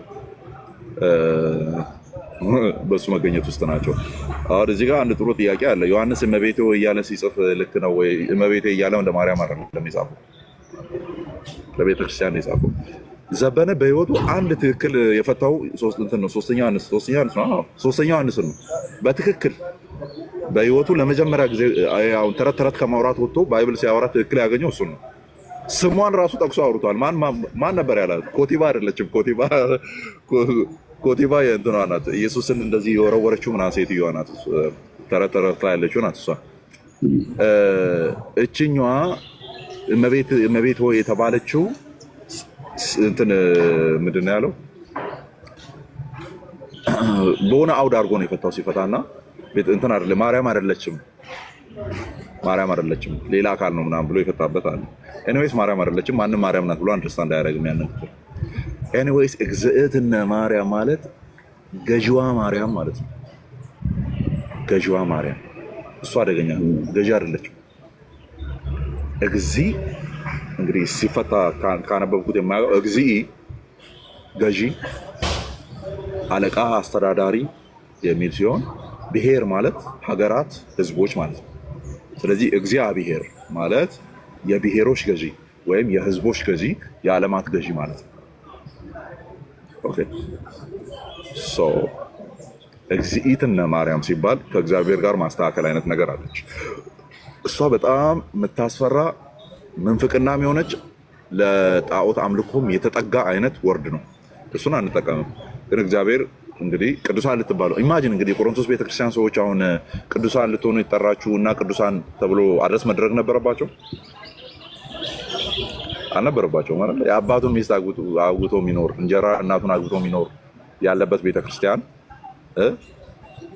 በሱ መገኘት ውስጥ ናቸው። አሁን እዚህ ጋር አንድ ጥሩ ጥያቄ አለ። ዮሐንስ እመቤቴ እያለ ሲጽፍ ልክ ነው ወይ? እመቤቴ እያለ እንደ ማርያም አይደለም እንደሚጻፈው፣ ለቤተክርስቲያን ነው የጻፈው። ዘበነ በህይወቱ አንድ ትክክል የፈታው ሶስተኛው ዮሐንስ ነው በትክክል በህይወቱ ለመጀመሪያ ጊዜ አሁን ተረት ከማውራት ወጥቶ ባይብል ሲያወራ ትክክል ያገኘው እሱ ነው። ስሟን ራሱ ጠቅሶ አውርቷል። ማን ነበር ያላት? ኮቲባ አይደለችም። ኮቲባ የእንትኗ ናት፣ ኢየሱስን እንደዚህ የወረወረችው ምናምን ሴትዮዋ ናት። ተረት ላይ ያለችው ናት እሷ። እችኛዋ እመቤት ሆይ የተባለችው እንትን ምንድን ነው ያለው? በሆነ አውድ አድርጎ ነው የፈታው። ሲፈታና እንትን አይደለም ማርያም አይደለችም ሌላ አካል ነው ምናምን ብሎ የፈታበት አለ። ኤኒዌይስ ማርያም አይደለችም፣ ማንም ማርያም ናት ብሎ አንደርስታንድ አያደርግም ያንን ክፍል። ኤኒዌይስ እግዝእትነ ማርያም ማለት ገዥዋ ማርያም ማለት ነው። ገዥዋ ማርያም እሱ አደገኛ ገዢ አይደለችም። እግዚ እንግዲህ ሲፈታ ካነበብኩት የማያውቀው እግዚ ገዢ፣ አለቃ፣ አስተዳዳሪ የሚል ሲሆን ብሔር ማለት ሀገራት፣ ህዝቦች ማለት ነው። ስለዚህ እግዚአብሔር ማለት የብሔሮች ገዢ ወይም የህዝቦች ገዢ፣ የዓለማት ገዢ ማለት ነው። ኦኬ ሶ እግዚእትነ ማርያም ሲባል ከእግዚአብሔር ጋር ማስተካከል አይነት ነገር አለች። እሷ በጣም የምታስፈራ ምንፍቅናም የሆነች ለጣዖት አምልኮም የተጠጋ አይነት ወርድ ነው። እሱን አንጠቀምም። ግን እግዚአብሔር እንግዲህ ቅዱሳን ልትባሉ ኢማጂን እንግዲህ የቆሮንቶስ ቤተክርስቲያን ሰዎች አሁን ቅዱሳን ልትሆኑ የተጠራችሁ እና ቅዱሳን ተብሎ አድረስ መድረግ ነበረባቸው አልነበረባቸው ማለት ነው። የአባቱን ሚስት አግብቶ የሚኖር እንጀራ እናቱን አግብቶ የሚኖር ያለበት ቤተክርስቲያን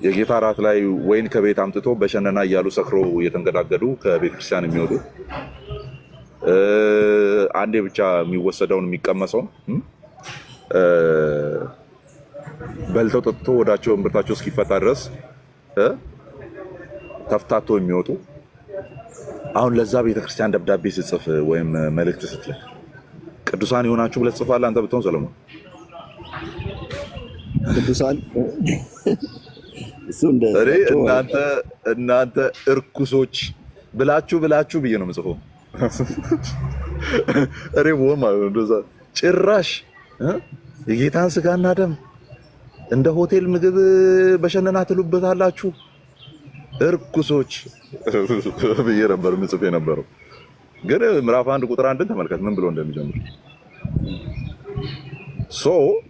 የጌታ እራት ላይ ወይን ከቤት አምጥቶ በሸነና እያሉ ሰክሮ እየተንገዳገዱ ከቤተክርስቲያን የሚወጡ አንዴ ብቻ የሚወሰደውን የሚቀመሰው በልተው ጠጥቶ ወዳቸው እምብርታቸው እስኪፈታ ድረስ ተፍታቶ የሚወጡ አሁን ለዛ ቤተክርስቲያን ደብዳቤ ስትጽፍ ወይም መልእክት ስትልክ ቅዱሳን የሆናችሁ ብለህ ትጽፋለህ አንተ ብትሆን ሰለሞን? ቅዱሳን እናንተ እርኩሶች ብላችሁ ብዬ ነው የምጽፈው። ጭራሽ የጌታን ስጋና ደም እንደ ሆቴል ምግብ በሸነና ትሉበታላችሁ እርኩሶች ብዬ ነበር ምጽፍ የነበረው። ግን ምዕራፍ 1 ቁጥር 1 ተመልከት ምን ብሎ እንደሚጀምር።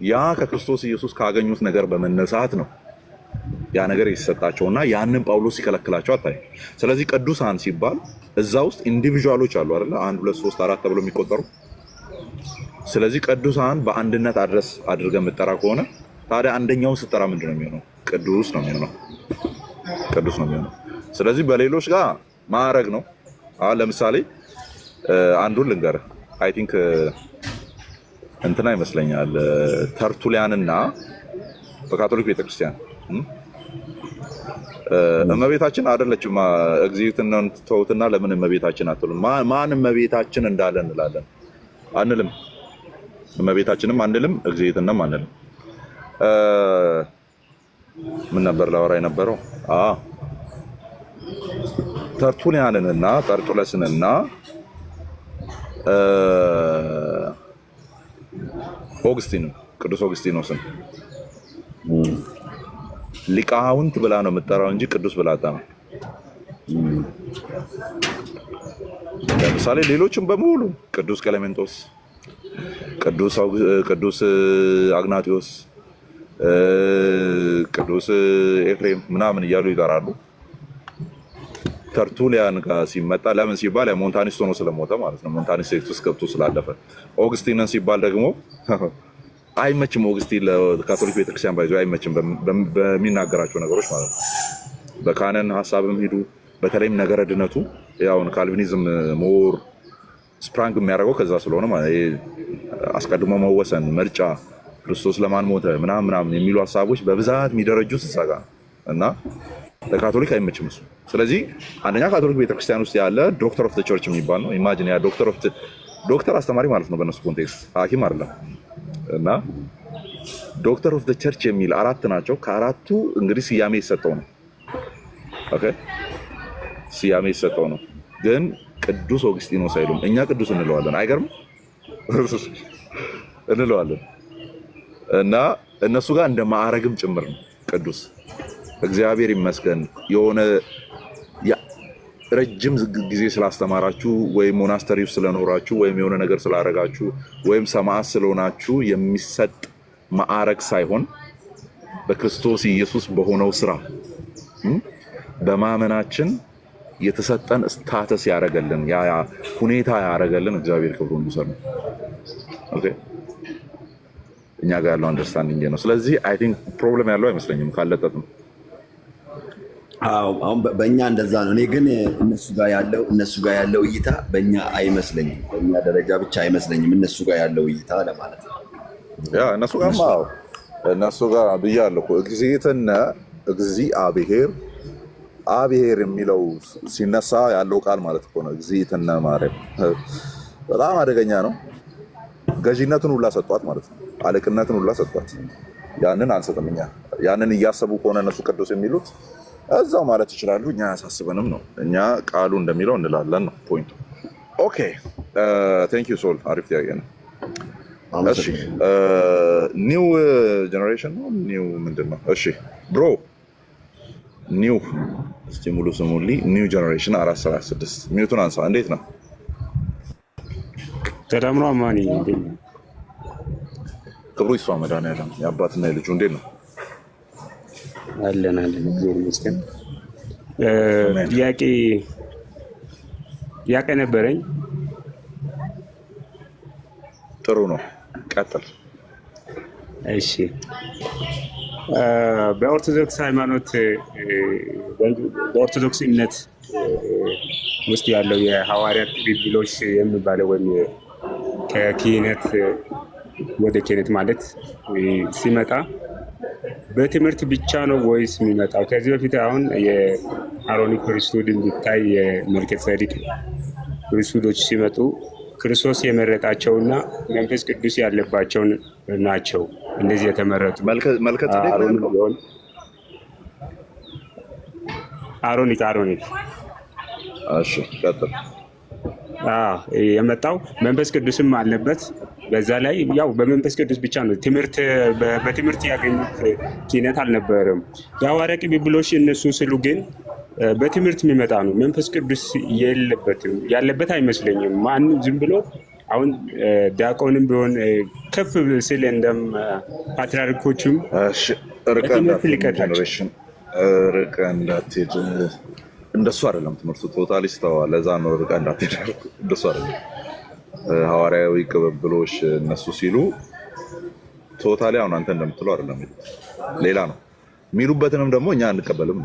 ያ ከክርስቶስ ኢየሱስ ካገኙት ነገር በመነሳት ነው ያ ነገር የተሰጣቸውና ያንን ጳውሎስ ሲከለክላቸው አታይ። ስለዚህ ቅዱሳን ሲባል እዛ ውስጥ ኢንዲቪጁዋሎች አሉ አይደል? 1 2 3 4 ተብሎ የሚቆጠሩ። ስለዚህ ቅዱሳን በአንድነት አድረስ አድርገህ የምትጠራ ከሆነ ታዲያ አንደኛውን ስትጠራ ምንድን ነው የሚሆነው? ቅዱስ ነው የሚሆነው። ቅዱስ ነው የሚሆነው። ስለዚህ በሌሎች ጋር ማዕረግ ነው። አሁን ለምሳሌ አንዱን ልንገርህ። አይ ቲንክ እንትና ይመስለኛል ተርቱሊያንና በካቶሊክ ቤተክርስቲያን እመቤታችን አይደለችም እግዚእትናን ተውትና ለምን እመቤታችን አትሉም? ማን እመቤታችን እንዳለ እንላለን አንልም? እመቤታችንም አንልም፣ እግዚእትናም አንልም። ምን ነበር ላወራ የነበረው? ተርቱሊያንንና ጠርጡለስንና ኦግስቲን ቅዱስ ኦግስቲኖስን ሊቃውንት ብላ ነው የምጠራው እንጂ ቅዱስ ብላ አጣ ነው። ለምሳሌ ሌሎችም በሙሉ ቅዱስ ቀለሜንጦስ፣ ቅዱስ አግናጢዮስ፣ ቅዱስ ኤፍሬም ምናምን እያሉ ይጠራሉ። ተርቱሊያን ጋር ሲመጣ ለምን ሲባል ሞንታኒስት ሆኖ ስለሞተ ማለት ነው። ሞንታኒስት ሴክት ውስጥ ገብቶ ስላለፈ። ኦግስቲንን ሲባል ደግሞ አይመችም። ኦግስቲን ለካቶሊክ ቤተክርስቲያን ባይዞ አይመችም በሚናገራቸው ነገሮች ማለት ነው። በካነን ሀሳብም ሂዱ። በተለይም ነገረ ድነቱ ያውን ካልቪኒዝም ሞር ስፕራንግ የሚያደርገው ከዛ ስለሆነ ማለት አስቀድሞ መወሰን፣ ምርጫ፣ ክርስቶስ ለማን ሞተ ምናምን የሚሉ ሀሳቦች በብዛት የሚደረጁት እዛ ጋር እና ለካቶሊክ አይመችም እሱ። ስለዚህ አንደኛ ካቶሊክ ቤተክርስቲያን ውስጥ ያለ ዶክተር ኦፍ ዘ ቸርች የሚባል ነው። ኢማጂን ያ ዶክተር አስተማሪ ማለት ነው በእነሱ ኮንቴክስት፣ ሐኪም አይደለም። እና ዶክተር ኦፍ ዘ ቸርች የሚል 4 ናቸው። ከአራቱ እንግዲህ ስያሜ ይሰጠው ነው። ኦኬ ስያሜ ይሰጠው ነው። ግን ቅዱስ ኦግስጢኖስ አይሉም። እኛ ቅዱስ እንለዋለን። አይገርም? እንለዋለን። እና እነሱ ጋር እንደ ማዕረግም ጭምር ነው ቅዱስ። እግዚአብሔር ይመስገን የሆነ ረጅም ጊዜ ስላስተማራችሁ ወይም ሞናስተሪ ውስጥ ስለኖራችሁ ወይም የሆነ ነገር ስላደረጋችሁ ወይም ሰማዕት ስለሆናችሁ የሚሰጥ ማዕረግ ሳይሆን በክርስቶስ ኢየሱስ በሆነው ስራ በማመናችን የተሰጠን ስታተስ ያደረገልን ያ ሁኔታ ያደረገልን እግዚአብሔር ክብሩን ይውሰድ። ኦኬ እኛ ጋር ያለው አንደርስታንዲንግ ነው። ስለዚህ አይ ቲንክ ፕሮብለም ያለው አይመስለኝም ካለጠጥም። አሁን በእኛ እንደዛ ነው። እኔ ግን እነሱ ጋር ያለው እይታ በእኛ አይመስለኝም፣ በእኛ ደረጃ ብቻ አይመስለኝም። እነሱ ጋር ያለው እይታ ለማለት ነው። ያ እነሱ ጋር ብያለሁ። እግዚእትነ እግዚአብሔር አብሔር የሚለው ሲነሳ ያለው ቃል ማለት እኮ ነው። እግዚእትነ ማርያም በጣም አደገኛ ነው። ገዢነትን ሁላ ሰጧት ማለት ነው። አለቅነትን ሁላ ሰጧት። ያንን አንሰጥም እኛ። ያንን እያሰቡ ከሆነ እነሱ ቅዱስ የሚሉት እዛው ማለት ይችላሉ። እኛ አያሳስበንም ነው። እኛ ቃሉ እንደሚለው እንላለን ነው ፖይንቱ። ኦኬ ቴንክ ዩ ሶል። አሪፍ ጥያቄ ነው። እሺ ኒው ጀነሬሽን ነው ኒው ምንድን ነው? እሺ ብሮ ኒው እስቲ ሙሉ ስሙልኝ። ኒው ጀነሬሽን 436 ሚዩቱን አንሳ። እንዴት ነው? ሰላም ነው አማኒ። ክብሩ ይስፋ መድኃኒዓለም። የአባትና የልጁ እንዴት ነው? አለን እግዚአብሔር ይመስገን። ጥያቄ ነበረኝ። ጥሩ ነው፣ ቀጥል። እሺ በኦርቶዶክስ ሃይማኖት በኦርቶዶክስ እምነት ውስጥ ያለው የሐዋርያት ቅብብሎሽ የሚባለው ወይም ከክህነት ወደ ክህነት ማለት ሲመጣ በትምህርት ብቻ ነው ወይስ የሚመጣው? ከዚህ በፊት አሁን የአሮኒክ ፕሪስቱድ እንዲታይ የመልከጼዴቅ ፕሪስቱዶች ሲመጡ ክርስቶስ የመረጣቸውና መንፈስ ቅዱስ ያለባቸውን ናቸው። እንደዚህ የተመረጡ አሮኒክ እሺ ቀጥል። የመጣው መንፈስ ቅዱስም አለበት። በዛ ላይ ያው በመንፈስ ቅዱስ ብቻ ነው በትምህርት ያገኙት ክህነት አልነበረም። የሐዋርያ ቅብብሎሽ እነሱ ስሉ ግን በትምህርት የሚመጣ ነው። መንፈስ ቅዱስ የለበትም፣ ያለበት አይመስለኝም። ማንም ዝም ብሎ አሁን ዲያቆንም ቢሆን ከፍ ስል እንደም ፓትርያርኮቹም በትምህርት ሊቀጣቸው ርቀ እንዳትሄድ እንደሱ አይደለም ትምህርቱ። ቶታሊ ስተዋል። ለዛ ነው ርቀ እንዳትሄድ እንደሱ አይደለም። ሐዋርያዊ ቅብብሎሽ እነሱ ሲሉ ቶታሊ አሁን አንተ እንደምትለው አይደለም፣ ሌላ ነው የሚሉበትንም ደግሞ እኛ አንቀበልም።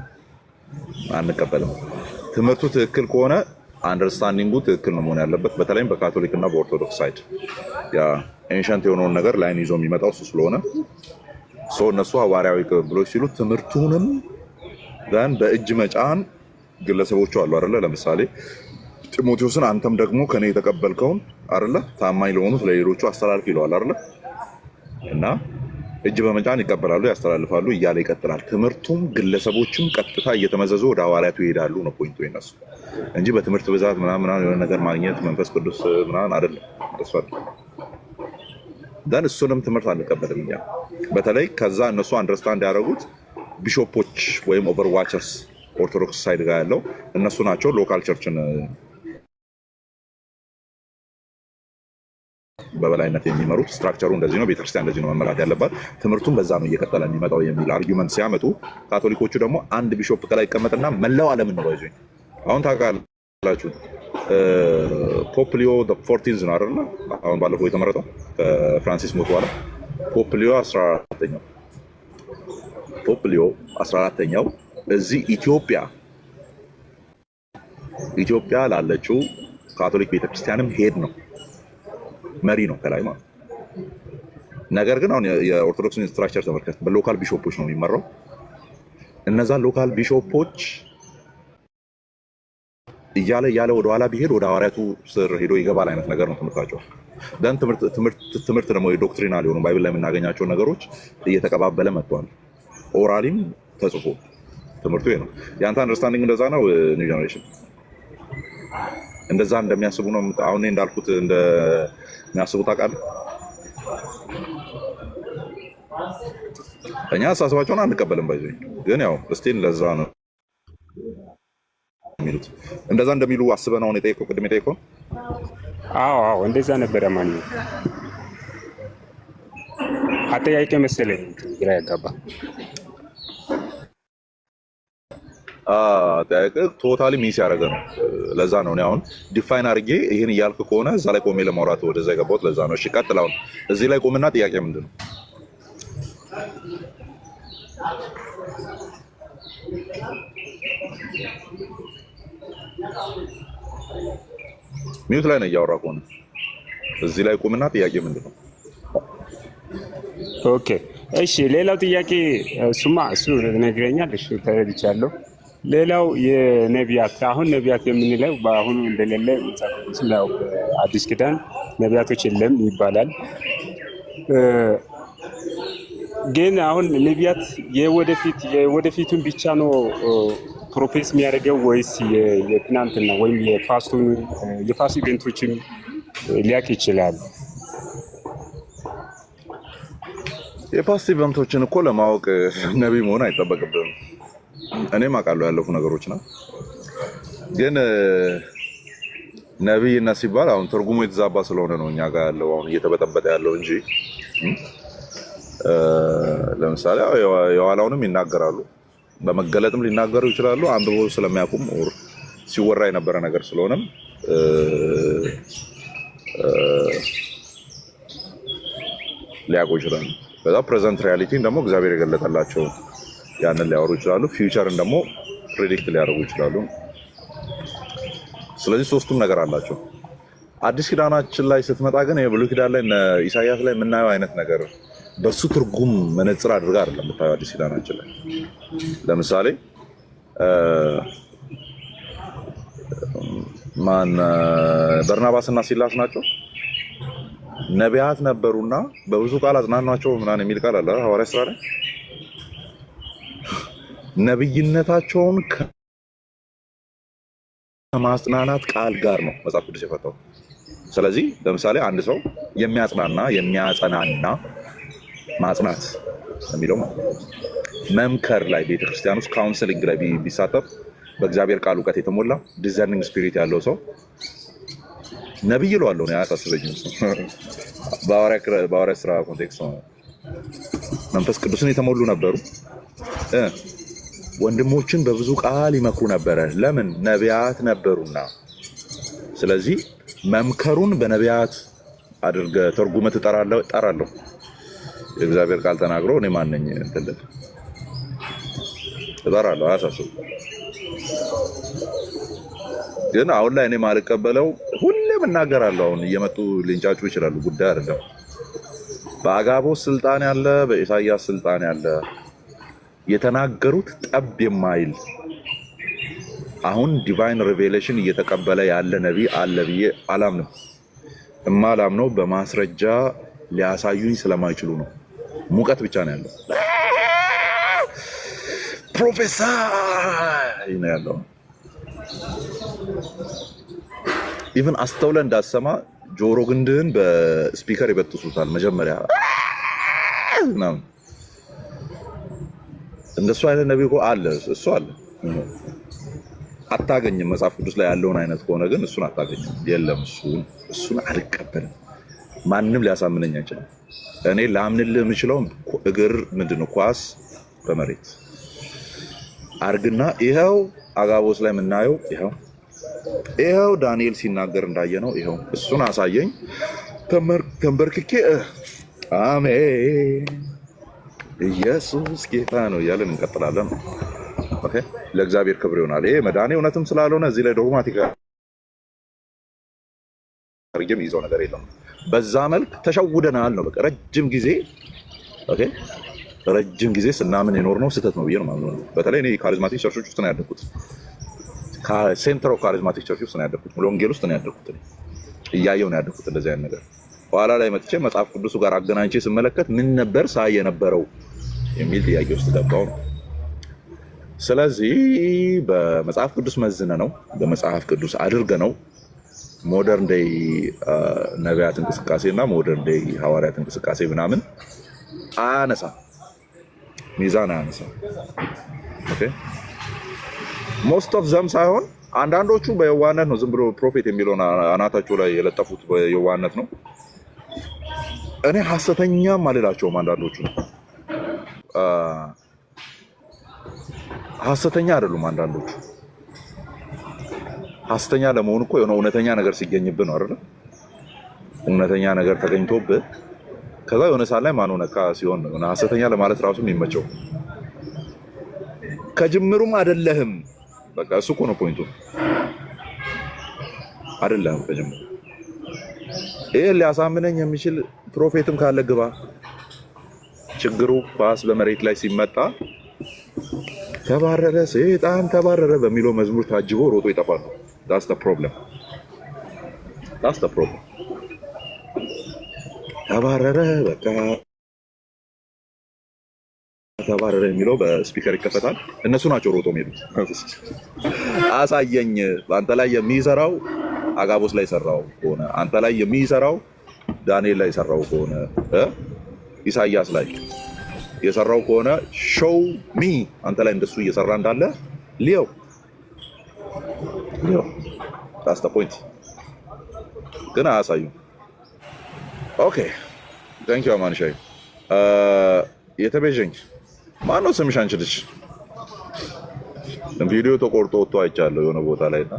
ትምህርቱ ትክክል ከሆነ አንደርስታንዲንጉ ትክክል ነው መሆን ያለበት። በተለይም በካቶሊክ እና በኦርቶዶክስ ሳይድ ያ ኤንሸንት የሆነውን ነገር ላይን ይዞ የሚመጣው እሱ ስለሆነ እነሱ ሐዋርያዊ ቅብብሎች ሲሉ ትምህርቱንም በእጅ መጫን ግለሰቦቹ አሉ አይደለ? ለምሳሌ ጢሞቴዎስን አንተም ደግሞ ከኔ የተቀበልከውን አይደለ ታማኝ ለሆኑት ለሌሎቹ አስተላልፍ ይለዋል አይደለ? እና እጅ በመጫን ይቀበላሉ፣ ያስተላልፋሉ እያለ ይቀጥላል። ትምህርቱም ግለሰቦችም ቀጥታ እየተመዘዙ ወደ ሐዋርያቱ ይሄዳሉ ነው ፖይንቱ የነሱ እንጂ በትምህርት ብዛት ምናምን የሆነ ነገር ማግኘት መንፈስ ቅዱስ ምናምን አይደለም። እሱንም ትምህርት አንቀበልም እኛ። በተለይ ከዛ እነሱ አንደርስታንድ ያደረጉት ቢሾፖች ወይም ኦቨርዋቸርስ ኦርቶዶክስ ሳይድ ጋር ያለው እነሱ ናቸው ሎካል ቸርችን በበላይነት የሚመሩት። ስትራክቸሩ እንደዚህ ነው፣ ቤተክርስቲያን እንደዚህ ነው መመራት ያለባት፣ ትምህርቱም በዛ ነው እየቀጠለ የሚመጣው የሚል አርጊመንት ሲያመጡ፣ ካቶሊኮቹ ደግሞ አንድ ቢሾፕ ከላይ ይቀመጥና መላው ዓለም ነው ይዞኝ። አሁን ታውቃላችሁ ፖፕ ሊዮ 14 ነው አይደል? አሁን ባለፈው የተመረጠው ከፍራንሲስ ሞት በኋላ ፖፕ ሊዮ 14ኛው ፖፕ ሊዮ 14ኛው እዚህ ኢትዮጵያ ላለችው ካቶሊክ ቤተክርስቲያንም ሄድ ነው፣ መሪ ነው ከላይ ማለት። ነገር ግን አሁን የኦርቶዶክስን ስትራክቸር ተመልከት፣ በሎካል ቢሾፖች ነው የሚመራው። እነዛ ሎካል ቢሾፖች እያለ ወደ ኋላ ቢሄድ ወደ ሐዋርያቱ ስር ሄዶ ይገባል አይነት ነገር ነው ትምህርታቸው። ደን ትምህርት ደግሞ የዶክትሪናል የሆኑ ባይብል ላይ የምናገኛቸው ነገሮች እየተቀባበለ መጥቷል። ኦራሊም ተጽፎ ትምህርቱ ነው። የአንተ አንደርስታንዲንግ እንደዛ ነው። ኒው ጀነሬሽን እንደዛ እንደሚያስቡ ነው። አሁን እንዳልኩት እንደሚያስቡ ታውቃለህ። እኛ አሳስባቸውን አንቀበልም ባይዘኝ፣ ግን ያው እስቲል ለዛ ነው የሚሉት። እንደዛ እንደሚሉ አስበህ ነው የጠየቀው ቅድም የጠየቀው? አዎ እንደዛ ነበር። ማን አጠያይቄ መሰለኝ ግራ ያጋባ። አጠያይቄ ቶታሊ ሚስ ያደረገ ነው። ለዛ ነው እኔ አሁን ዲፋይን አድርጌ ይሄን እያልክ ከሆነ እዛ ላይ ቆሜ ለማውራት ወደዛ የገባሁት ለዛ ነው። እሺ ቀጥል። አሁን እዚህ ላይ ቆምና ጥያቄ ምንድን ነው? ሚውት ላይ ነው እያወራ ከሆነ እዚህ ላይ ቁምና ጥያቄ ምንድን ነው? ኦኬ እሺ። ሌላው ጥያቄ እሱ ነግረኛል። እሺ ተረድቻለሁ። ሌላው የነቢያት አሁን ነቢያት የምንለው በአሁኑ እንደሌለ ስለው አዲስ ኪዳን ነቢያቶች የለም ይባላል። ግን አሁን ነቢያት የወደፊቱን ብቻ ነው ፕሮፌስ የሚያደርገው ወይስ የትናንትና ወይም የፋስ ኢቨንቶችም ሊያውቅ ይችላል? የፓስት ኢቨንቶችን እኮ ለማወቅ ነቢይ መሆን አይጠበቅብህም። እኔም አውቃለሁ ያለፉ ነገሮች ነው። ግን ነቢይነት ሲባል አሁን ትርጉሙ የተዛባ ስለሆነ ነው እኛ ጋር ያለው አሁን እየተበጠበጠ ያለው እንጂ ለምሳሌ የኋላውንም ይናገራሉ፣ በመገለጥም ሊናገሩ ይችላሉ። አንብቦ ስለሚያውቁም ሲወራ የነበረ ነገር ስለሆነም ሊያውቁ ይችላሉ። በዛ ፕሬዘንት ሪያሊቲን ደግሞ እግዚአብሔር የገለጠላቸው ያንን ሊያወሩ ይችላሉ። ፊውቸርን ደግሞ ፕሬዲክት ሊያደርጉ ይችላሉ። ስለዚህ ሶስቱም ነገር አላቸው። አዲስ ኪዳናችን ላይ ስትመጣ ግን የብሉይ ኪዳን ላይ ኢሳያስ ላይ የምናየው አይነት ነገር በሱ ትርጉም መነጽር አድርጋ አይደለም የምታየው። አዲስ ኪዳናችን ላይ ለምሳሌ በርናባስና ሲላስ ናቸው ነቢያት ነበሩና በብዙ ቃል አጽናኗቸው ምናምን የሚል ቃል አለ ሐዋርያት ሥራ ላይ። ነብይነታቸውን ከማጽናናት ቃል ጋር ነው መጽሐፍ ቅዱስ የፈታው። ስለዚህ ለምሳሌ አንድ ሰው የሚያጸናና ማጽናት የሚለው መምከር ላይ ቤተክርስቲያን ውስጥ ካውንስሊንግ ላይ ቢሳተፍ በእግዚአብሔር ቃል እውቀት የተሞላ ዲዘርኒንግ ስፒሪት ያለው ሰው ነብይ እለዋለሁ ነው። አያሳስበኝም። በሐዋርያት ሥራ ኮንቴክስት መንፈስ ቅዱስን የተሞሉ ነበሩ። ወንድሞችን በብዙ ቃል ይመክሩ ነበረ። ለምን? ነቢያት ነበሩና። ስለዚህ መምከሩን በነቢያት አድርገህ ተርጉመህ እጠራለሁ። የእግዚአብሔር ቃል ተናግሮ እኔ ማን ነኝ እንትልህ እጠራለሁ። አያሳስብም። ግን አሁን ላይ እኔ ማልቀበለው ሁሌም እናገራለሁ። አሁን እየመጡ ሊንጫጩ ይችላሉ። ጉዳይ አይደለም። በአጋቦስ ስልጣን ያለ፣ በኢሳያስ ስልጣን ያለ የተናገሩት ጠብ የማይል አሁን ዲቫይን ሪቬሌሽን እየተቀበለ ያለ ነቢይ አለ ብዬ አላምንም። እማላምነው በማስረጃ ሊያሳዩኝ ስለማይችሉ ነው። ሙቀት ብቻ ነው ያለው። ፕሮፌሰር ነው ያለው። ኢቭን አስተውለ እንዳሰማ ጆሮ ግንድህን በስፒከር ይበጥሱታል። መጀመሪያ ምናምን እንደሱ አይነት ነቢይ እኮ አለ። እሱ አለ አታገኝም። መጽሐፍ ቅዱስ ላይ ያለውን አይነት ከሆነ ግን እሱን አታገኝም። የለም እሱን አልቀበልም። ማንም ሊያሳምነኝ አይችልም። እኔ ላምንልህ የምችለው እግር ምንድነው ኳስ በመሬት አርግና ይኸው አጋቦስ ላይ የምናየው ይኸው ዳንኤል ሲናገር እንዳየነው ይኸው እሱን አሳየኝ። ተንበርክኬ አሜን ኢየሱስ ጌታ ነው እያለን እንቀጥላለን። ኦኬ ለእግዚአብሔር ክብር ይሆናል። ይሄ መድኃኔ እውነትም ስላልሆነ እዚህ ላይ ዶግማቲክ አድርጌም ይዘው ነገር የለም። በዛ መልክ ተሸውደናል ነው በቃ ረጅም ጊዜ ስናምን የኖርነው ስህተት ነው ብዬ ነው የማምነው። በተለይ እኔ ካሪዝማቲክ ቸርቾች ውስጥ ነው ያደግኩት። ሴንትር ኦፍ ካሪዝማቲክ ቸርች ውስጥ ነው ያደግኩት። ሙሉ ወንጌል ውስጥ ነው ያደግኩት። እያየሁ ነው ያደግኩት እንደዚህ አይነት ነገር። ኋላ ላይ መጥቼ መጽሐፍ ቅዱሱ ጋር አገናኝቼ ስመለከት ምን ነበር ሳይ የነበረው የሚል ጥያቄ ውስጥ ገባሁ ነው። ስለዚህ በመጽሐፍ ቅዱስ መዝነ ነው በመጽሐፍ ቅዱስ አድርገ ነው ሞደርን ዴይ ነቢያት እንቅስቃሴ እና ሞደርን ዴይ ሐዋርያት እንቅስቃሴ ምናምን አያነሳም፣ ሚዛን አያነሳም። ኦኬ ሞስት ኦፍ ዘም ሳይሆን አንዳንዶቹ በየዋነት ነው። ዝም ብሎ ፕሮፌት የሚለውን አናታቸው ላይ የለጠፉት በየዋነት ነው። እኔ ሐሰተኛም አልላቸውም። አንዳንዶቹ ሐሰተኛ አይደሉም። አንዳንዶቹ ሐሰተኛ ለመሆን እኮ የሆነ እውነተኛ ነገር ሲገኝብህ ነው አይደል? እውነተኛ ነገር ተገኝቶብህ ከዛ የሆነ ሰዓት ላይ ማን ነካ ሲሆን ነው ሐሰተኛ ለማለት ራሱ የሚመቸው። ከጅምሩም አይደለህም። በቃ እሱ እኮ ነው ፖይንቱ። አይደለህም ከጅምሩ። ይሄ ሊያሳምነኝ የሚችል ፕሮፌትም ካለ ግባ። ችግሩ ኳስ በመሬት ላይ ሲመጣ ተባረረ ሰይጣን ተባረረ በሚለው መዝሙር ታጅቦ ሮጦ ይጠፋል። that's the problem ተባረረ በቃ ተባረረ የሚለው በስፒከር ይከፈታል። እነሱ ናቸው ሮጦ የሚሄዱት። አሳየኝ አንተ ላይ የሚሰራው አጋቦስ ላይ ሰራው ከሆነ አንተ ላይ የሚሰራው ዳንኤል ላይ ሰራው ከሆነ ኢሳያስ ላይ የሰራው ከሆነ ሾው ሚ አንተ ላይ እንደሱ እየሰራ እንዳለ ሊዮ that's the point። ግን አያሳዩም። ኦኬ ታንክ ዩ አማንሻይ። የተቤዠኝ ማነው ስምሽ? አንቺ ልጅ ቪዲዮ ተቆርጦ ወጥቶ አይቻለሁ የሆነ ቦታ ላይ እና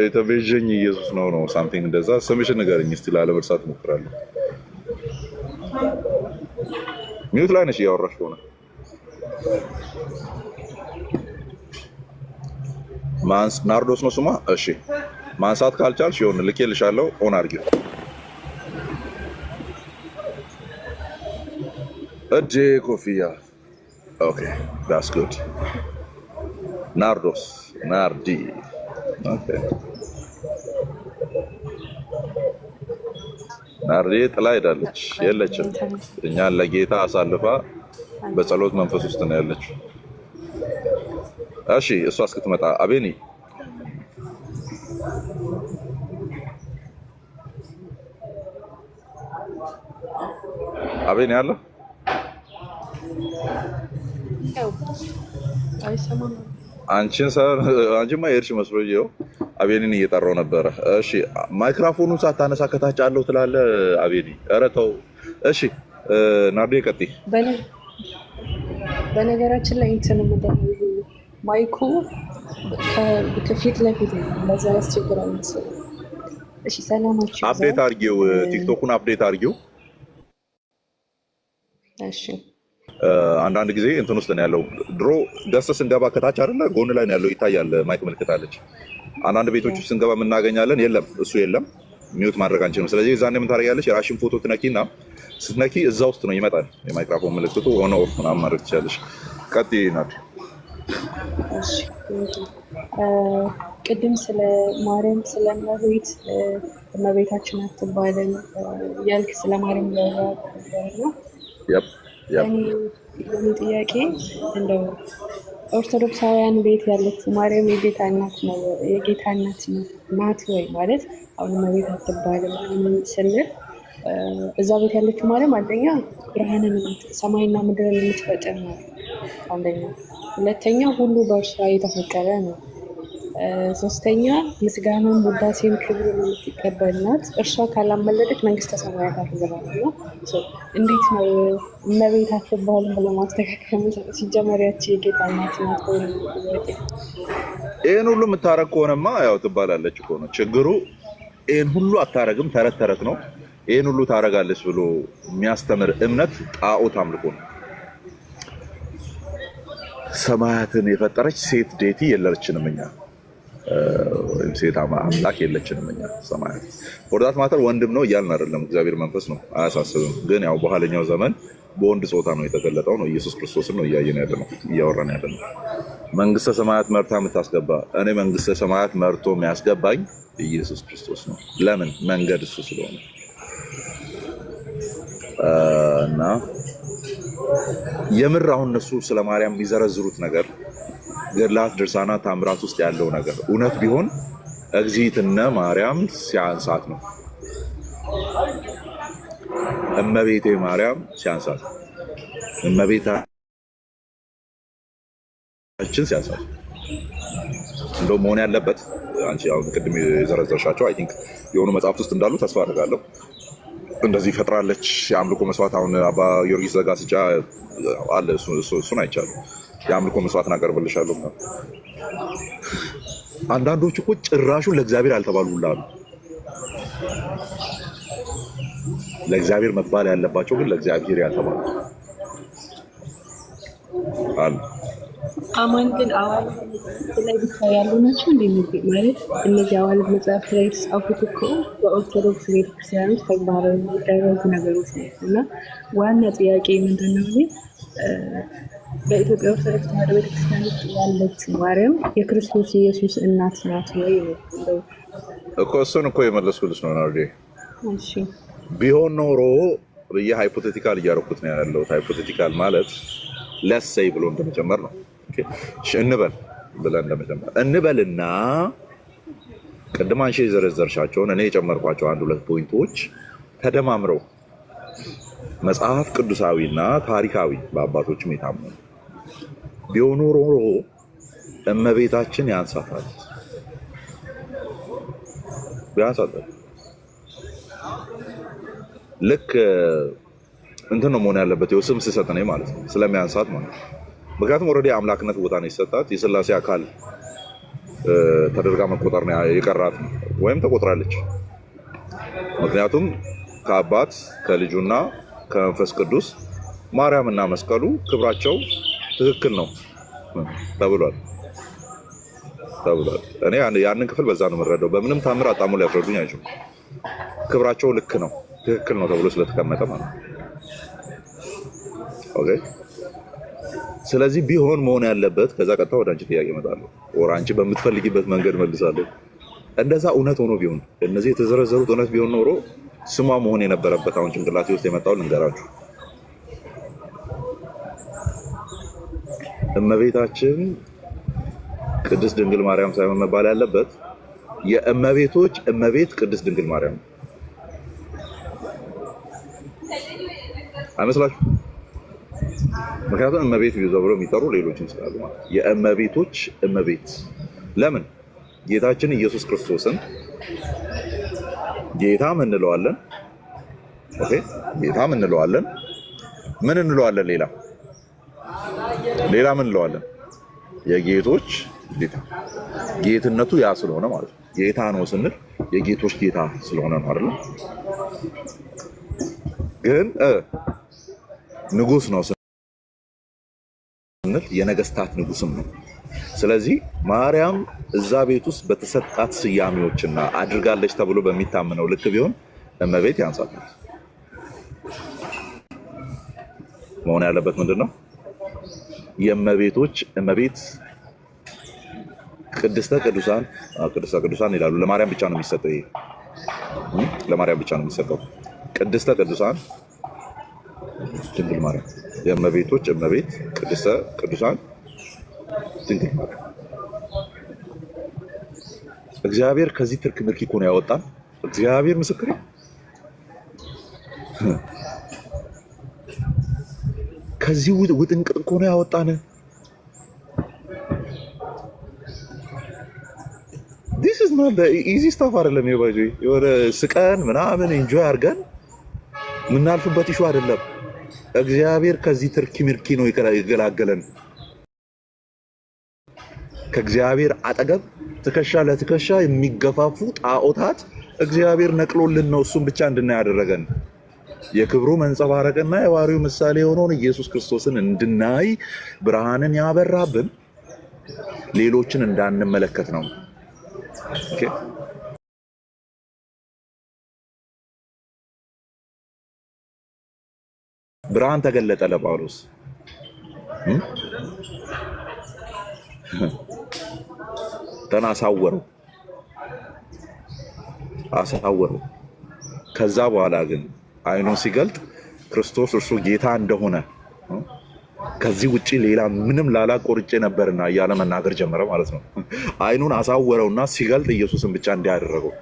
የተቤዠኝ ኢየሱስ ነው ሳምቲንግ እንደዛ። ስምሽን ንገረኝ እስቲ ላለመርሳት እሞክራለሁ። ሚዩት ላይ ነሽ እያወራሽ ሆነ። ናርዶስ ነው ስሟ። እሺ ማንሳት ካልቻልሽ ይሁን ልኬልሻለሁ። ኦን አድርጊው። እጄ ኮፍያ። ኦኬ ዳትስ ጉድ። ናርዶስ ናርዲ። ኦኬ ናርዲ ጥላ ሄዳለች። የለችም። እኛን ለጌታ አሳልፋ በጸሎት መንፈስ ውስጥ ነው ያለችው። እሺ እሷ እስክትመጣ አቤኒ ያለ አንቺማ የሄድሽ መስሎኝ ይኸው አቤኒን እየጠራው ነበረ። እሺ ማይክሮፎኑን ሳታነሳ ከታች አለው ትላለህ አቤኒ። ኧረ ተው። እሺ ናርዲ ቀጥይ። በነገራችን ላይ እንትን ማይኩ ከፊት ለፊት ነው፣ ለዛ ያስቸግራል መሰለኝ። እሺ ሰላማችሁ። አፕዴት አድርጊው፣ ቲክቶኩን አፕዴት አድርጊው። እሺ አንዳንድ ጊዜ እንትን ውስጥ ነው ያለው። ድሮ ደስ ስንገባ ከታች አይደለ ጎን ላይ ነው ያለው፣ ይታያል። ማይክ ምልክት አለች። አንዳንድ ቤቶች ውስጥ ስንገባ የምናገኛለን። የለም እሱ የለም፣ ሚውት ማድረግ አንችልም። ስለዚህ እዛኔ ምን ታደርጊያለሽ? የራሽን ፎቶ ትነኪና ስትነኪ እዛ ውስጥ ነው ይመጣል የማይክሮፎን ምልክቱ። ሆኖ ኦፍ ምናምን ማድረግ ትችላለሽ። ቀጥይ ናት። ቅድም ስለ ማርያም ስለ እመቤት እመቤታችን አትባልም ያልክ ስለ ማርያም ነው። እኔ ጥያቄ እንደው ኦርቶዶክሳውያን ቤት ያለች ማርያም የጌታ እናት ነው የጌታ እናት ናት ወይ ማለት አሁን እመቤት አትባልም ስንል እዛ ቤት ያለችው ማርያም አንደኛ ብርሃንን ሰማይና ምድርን የምትፈጥር ነው። አንደኛ። ሁለተኛ ሁሉ በእርሷ የተፈጠረ ነው። ሶስተኛ ምስጋናን፣ ውዳሴን፣ ክብርን የምትቀበል ናት። እርሷ ካላመለጠች መንግስተ ሰማያት አትገባም። እና እንዴት ነው እመቤት አትባልም ብሎ ማስተካከል? ሲጀመር ያቺ የጌታ እናት ናት ወይ? ይህን ሁሉ የምታረግ ከሆነማ ያው ትባላለች እኮ ነው ችግሩ። ይህን ሁሉ አታረግም፣ ተረት ተረት ነው። ይህን ሁሉ ታረጋለች ብሎ የሚያስተምር እምነት ጣዖት አምልኮ ነው። ሰማያትን የፈጠረች ሴት ዴቲ የለችንም እኛ፣ ወይም ሴት አምላክ የለችንም እኛ። ሰማያት ወርዳት ማተር ወንድም ነው እያልን አይደለም፣ እግዚአብሔር መንፈስ ነው፣ አያሳስብም። ግን ያው በኋለኛው ዘመን በወንድ ጾታ ነው የተገለጠው ነው። ኢየሱስ ክርስቶስን ነው እያየን ያለ ነው፣ እያወራን ያለ ነው። መንግስተ ሰማያት መርታ የምታስገባ እኔ መንግስተ ሰማያት መርቶ የሚያስገባኝ ኢየሱስ ክርስቶስ ነው። ለምን? መንገድ እሱ ስለሆነ እና የምር አሁን እነሱ ስለ ማርያም የሚዘረዝሩት ነገር ገድላት፣ ድርሳናት፣ ታምራት ውስጥ ያለው ነገር እውነት ቢሆን እግዚእትነ ማርያም ሲያንሳት ነው። እመቤቴ ማርያም ሲያንሳት፣ እመቤታችን ሲያንሳት እንደው መሆን ያለበት አንቺ ያው ቅድም የዘረዘርሻቸው አይ ቲንክ የሆኑ መጽሐፍት ውስጥ እንዳሉ ተስፋ አደርጋለሁ። እንደዚህ ፈጥራለች የአምልኮ መስዋዕት። አሁን አባ ጊዮርጊስ ዘጋስጫ አለ፣ እሱን አይቻለሁ። የአምልኮ መስዋዕት እናቀርብልሻለሁ። አንዳንዶች እኮ ጭራሹን ለእግዚአብሔር አልተባሉላሉ። ለእግዚአብሔር መባል ያለባቸው ግን ለእግዚአብሔር ያልተባሉ አሉ። አማን ግን አዋልድ ላይ ብቻ ያሉ ናቸው እንዴ? ማለት እነዚህ አዋልድ መጽሐፍት ላይ የተጻፉት እኮ በኦርቶዶክስ ቤተክርስቲያን ውስጥ ተግባራዊ የሚደረጉ ነገሮች ናቸው። እና ዋና ጥያቄ ምንድነው? በኢትዮጵያ ኦርቶዶክስ ተዋሕዶ ቤተክርስቲያን ውስጥ ያለችው ማርያም የክርስቶስ ኢየሱስ እናት ናት ወይ ነው እኮ። እሱን እኮ የመለስኩልሽ ነው ናርዲ። እሺ ቢሆን ኖሮ ብዬ ሃይፖቴቲካል እያደረኩት ነው ያለሁት። ሃይፖቴቲካል ማለት ለሰይ ብሎ እንደመጨመር ነው። እንበል ብለን እንደመጨመር እንበልና ቅድም አንቺ የዘረዘርሻቸውን እኔ የጨመርኳቸው አንድ ሁለት ፖይንቶች ተደማምረው መጽሐፍ ቅዱሳዊና ታሪካዊ በአባቶችም የታመኑ ቢሆኑ ኖሮ እመቤታችን ያንሳታል። ልክ እንትን ነው መሆን ያለበት። ስም ስሰጥ እኔ ማለት ነው ስለሚያንሳት ማለት ነው። ምክንያቱም ኦልሬዲ አምላክነት ቦታ ነው የሰጣት። የሥላሴ አካል ተደርጋ መቆጠር ነው የቀራት ነው፣ ወይም ተቆጥራለች። ምክንያቱም ከአባት ከልጁና ከመንፈስ ቅዱስ ማርያም እና መስቀሉ ክብራቸው ትክክል ነው ተብሏል። እኔ ያንን ክፍል በዛ ነው የምረዳው። በምንም ታምር አጣሙ ሊያስረዱኝ አይችሉም። ክብራቸው ልክ ነው ትክክል ነው ተብሎ ስለተቀመጠ ማለት ነው። ኦኬ። ስለዚህ ቢሆን መሆን ያለበት ከዛ ቀጥታ ወደ አንቺ ጥያቄ እመጣለሁ፣ ወር አንቺ በምትፈልጊበት መንገድ መልሳለሁ። እንደዛ እውነት ሆኖ ቢሆን እነዚህ የተዘረዘሩት እውነት ቢሆን ኖሮ ስሟ መሆን የነበረበት አሁን ጭንቅላቴ ውስጥ የመጣው ልንገራችሁ። እመቤታችን ቅድስት ድንግል ማርያም ሳይሆን መባል ያለበት የእመቤቶች እመቤት ቅድስት ድንግል ማርያም አይመስላችሁ? ምክንያቱም እመቤት ቢይዘው ብለው የሚጠሩ ሌሎችም ስላሉ ማለት የእመቤቶች እመቤት። ለምን ጌታችን ኢየሱስ ክርስቶስን ጌታም እንለዋለን። ኦኬ፣ ጌታም እንለዋለን። ምን እንለዋለን? ሌላ ምን እንለዋለን? የጌቶች ጌታ። ጌትነቱ ያ ስለሆነ ማለት ነው። ጌታ ነው ስንል የጌቶች ጌታ ስለሆነ ነው አይደል? ግን ንጉስ ነው ስንል የነገስታት ንጉስም ነው። ስለዚህ ማርያም እዛ ቤት ውስጥ በተሰጣት ስያሜዎችና አድርጋለች ተብሎ በሚታመነው ልክ ቢሆን እመቤት ያንሳታል። መሆን ያለበት ምንድነው? የእመቤቶች እመቤት ቅድስተ ቅዱሳን ይላሉ። ለማርያም ብቻ ነው የሚሰጠው። ይሄ ለማርያም ብቻ ነው የሚሰጠው። ቅድስተ ቅዱሳን ድንግል ማርያም፣ የእመቤቶች እመቤት ቅድስተ ቅዱሳን ድንግል ማርያም። እግዚአብሔር ከዚህ ትርክ ምርክ እኮ ነው ያወጣን። እግዚአብሔር ምስክር። ከዚህ ውጥንቅጥ እኮ ነው ያወጣን። ዲስ ኢዝ ኖት ኢዚ ስታፍ አይደለም። ይባጂ የሆነ ስቀን ምናምን ኢንጆይ አድርገን የምናልፍበት ኢሹ አይደለም። እግዚአብሔር ከዚህ ትርኪ ምርኪ ነው ይገላገለን። ከእግዚአብሔር አጠገብ ትከሻ ለትከሻ የሚገፋፉ ጣዖታት እግዚአብሔር ነቅሎልን ነው እሱን ብቻ እንድናይ ያደረገን። የክብሩ መንጸባረቅና የባህሪው ምሳሌ የሆነውን ኢየሱስ ክርስቶስን እንድናይ ብርሃንን ያበራብን ሌሎችን እንዳንመለከት ነው። ኦኬ ብርሃን ተገለጠ ለጳውሎስ ተናሳወረው አሳወረው። ከዛ በኋላ ግን አይኑን ሲገልጥ ክርስቶስ እርሱ ጌታ እንደሆነ ከዚህ ውጪ ሌላ ምንም ላላቆርጬ ነበርና እያለ መናገር ጀመረ ማለት ነው። አይኑን አሳወረውና ሲገልጥ ኢየሱስን ብቻ እንዲያደረገው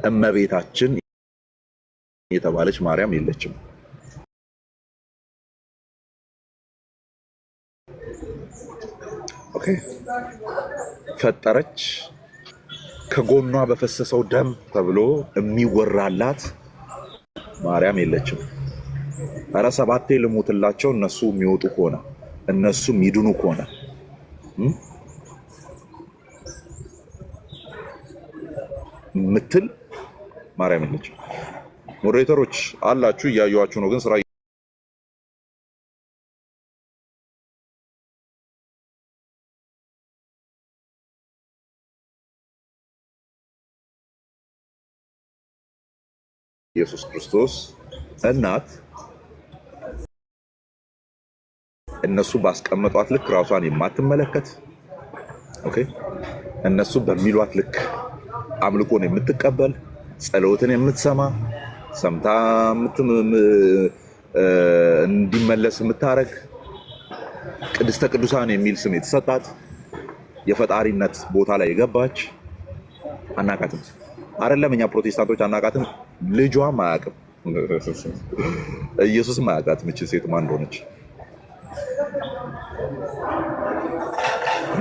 እመቤታችን የተባለች ማርያም የለችም። ኦኬ ፈጠረች ከጎኗ በፈሰሰው ደም ተብሎ የሚወራላት ማርያም የለችም። ኧረ ሰባቴ ልሙትላቸው እነሱ የሚወጡ ከሆነ እነሱ የሚድኑ ከሆነ ምትል ማርያም የለችም። ሞዴሬተሮች አላችሁ እያዩዋችሁ ነው፣ ግን ስራ ኢየሱስ ክርስቶስ እናት እነሱ ባስቀመጧት ልክ ራሷን የማትመለከት ኦኬ፣ እነሱ በሚሏት ልክ አምልኮን የምትቀበል ጸሎትን የምትሰማ ሰምታ እንዲመለስ የምታረግ ቅድስተ ቅዱሳን የሚል ስም የተሰጣት የፈጣሪነት ቦታ ላይ የገባች አናቃትም። አይደለም እኛ ፕሮቴስታንቶች አናቃትም፣ ልጇም አያውቅም፣ ኢየሱስም አያውቃትም እቺ ሴት ማን እንደሆነች።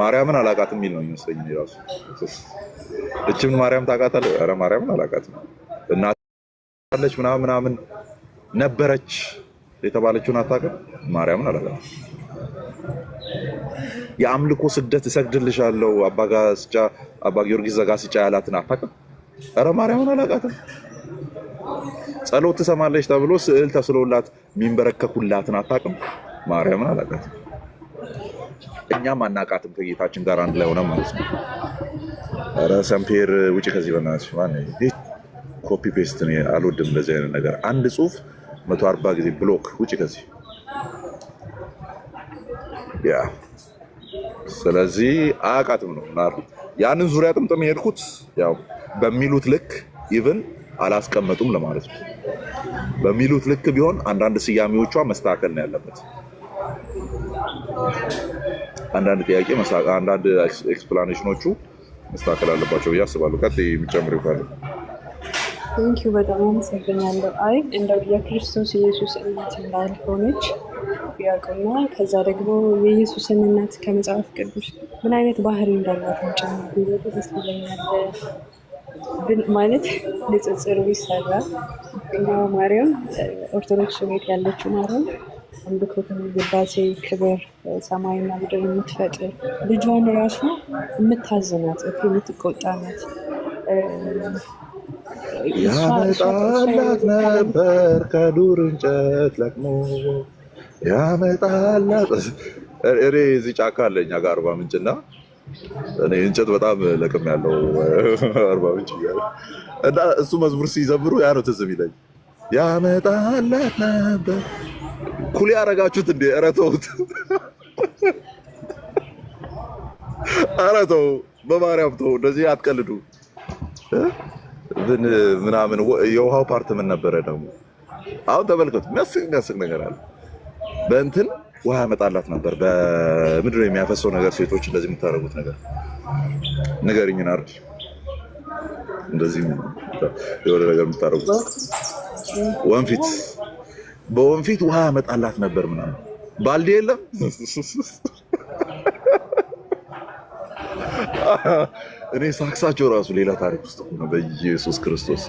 ማርያምን አላውቃትም የሚል ነው የሚመስለኝ እኔ እራሱ። እቺም ማርያም ታውቃታለህ? ኧረ ማርያምን አላውቃትም። እናት አለች ምናምን ነበረች የተባለችውን አታውቅም። ማርያምን አላውቃትም። የአምልኮ ስግደት እሰግድልሻለሁ አባ ጊዮርጊስ ዘጋስጫ ያላትን አታውቅም። ኧረ ማርያምን አላውቃትም። ጸሎት ትሰማለች ተብሎ ስዕል ተስሎላት የሚንበረከኩላትን አታውቅም። ማርያምን አላውቃትም። እኛም አናውቃትም ከጌታችን ጋር አንድ ላይ ሆነ ማለት ነው። ኧረ ሰምፔር ውጪ ከዚህ በእናትሽ። ማነው ኮፒ ፔስት? እኔ አልወድም እንደዚህ አይነት ነገር። አንድ ጽሁፍ 140 ጊዜ ብሎክ። ውጪ ከዚህ ያ። ስለዚህ አያውቃትም ነው ያንን ዙሪያ ጥምጥም የሄድኩት ያው በሚሉት ልክ ኢቭን አላስቀመጡም ለማለት ነው። በሚሉት ልክ ቢሆን አንዳንድ ስያሜዎቿ መስተካከል ነው ያለበት። አንዳንድ ጥያቄ አንዳንድ ኤክስፕላኔሽኖቹ መስተካከል አለባቸው ብዬ አስባለሁ። ቀጥይ የሚጨምር ይባላል። ቴንኪዩ በጣም አመሰግናለሁ። አይ እንደው የክርስቶስ ኢየሱስ እናት እንዳልሆነች ቢያውቁና ከዛ ደግሞ የኢየሱስን እናት ከመጽሐፍ ቅዱስ ምን አይነት ባህሪ እንዳላት ጭምር ቢወጡ ደስ ይለኛል። ማለት ንጽጽር ቢሰራ እኛ ማርያም ኦርቶዶክስ ቤት ያለችው ማርያም አምልኮትን፣ ውዳሴ፣ ክብር፣ ሰማይና ምድር የምትፈጥር ልጇን ራሱ የምታዝናት የምትቆጣናት ያመጣላት ነበር ከዱር እንጨት ለቅሞ ያመጣላት። እኔ እዚህ ጫካ አለ እኛ ጋር አርባ ምንጭና እኔ እንጨት በጣም ለቅም ያለው አርባ ምንጭ እና እሱ መዝሙር ሲዘምሩ ያ ነው ትዝ የሚለኝ። ያመጣላት ነበር ኩል ያረጋችሁት እንዴ? ኧረ ተውት፣ ኧረ ተው፣ በማርያም ተው፣ እንደዚህ አትቀልዱ። ምናምን የውሃው ፓርት ምን ነበረ ደግሞ? አሁን ተመልከቱ፣ የሚያስቅ ነገር አለ። በእንትን ውሃ ያመጣላት ነበር። በምድር የሚያፈሰው ነገር ሴቶች እንደዚህ የምታደርጉት ነገር ንገሪኝ ናርዲ፣ እንደዚህ የሆነ ነገር የምታደርጉት ወንፊት በወንፊት ውሃ ያመጣላት ነበር ምናምን ባልዲ የለም እኔ ሳክሳቸው ራሱ ሌላ ታሪክ ውስጥ ነው። በኢየሱስ ክርስቶስ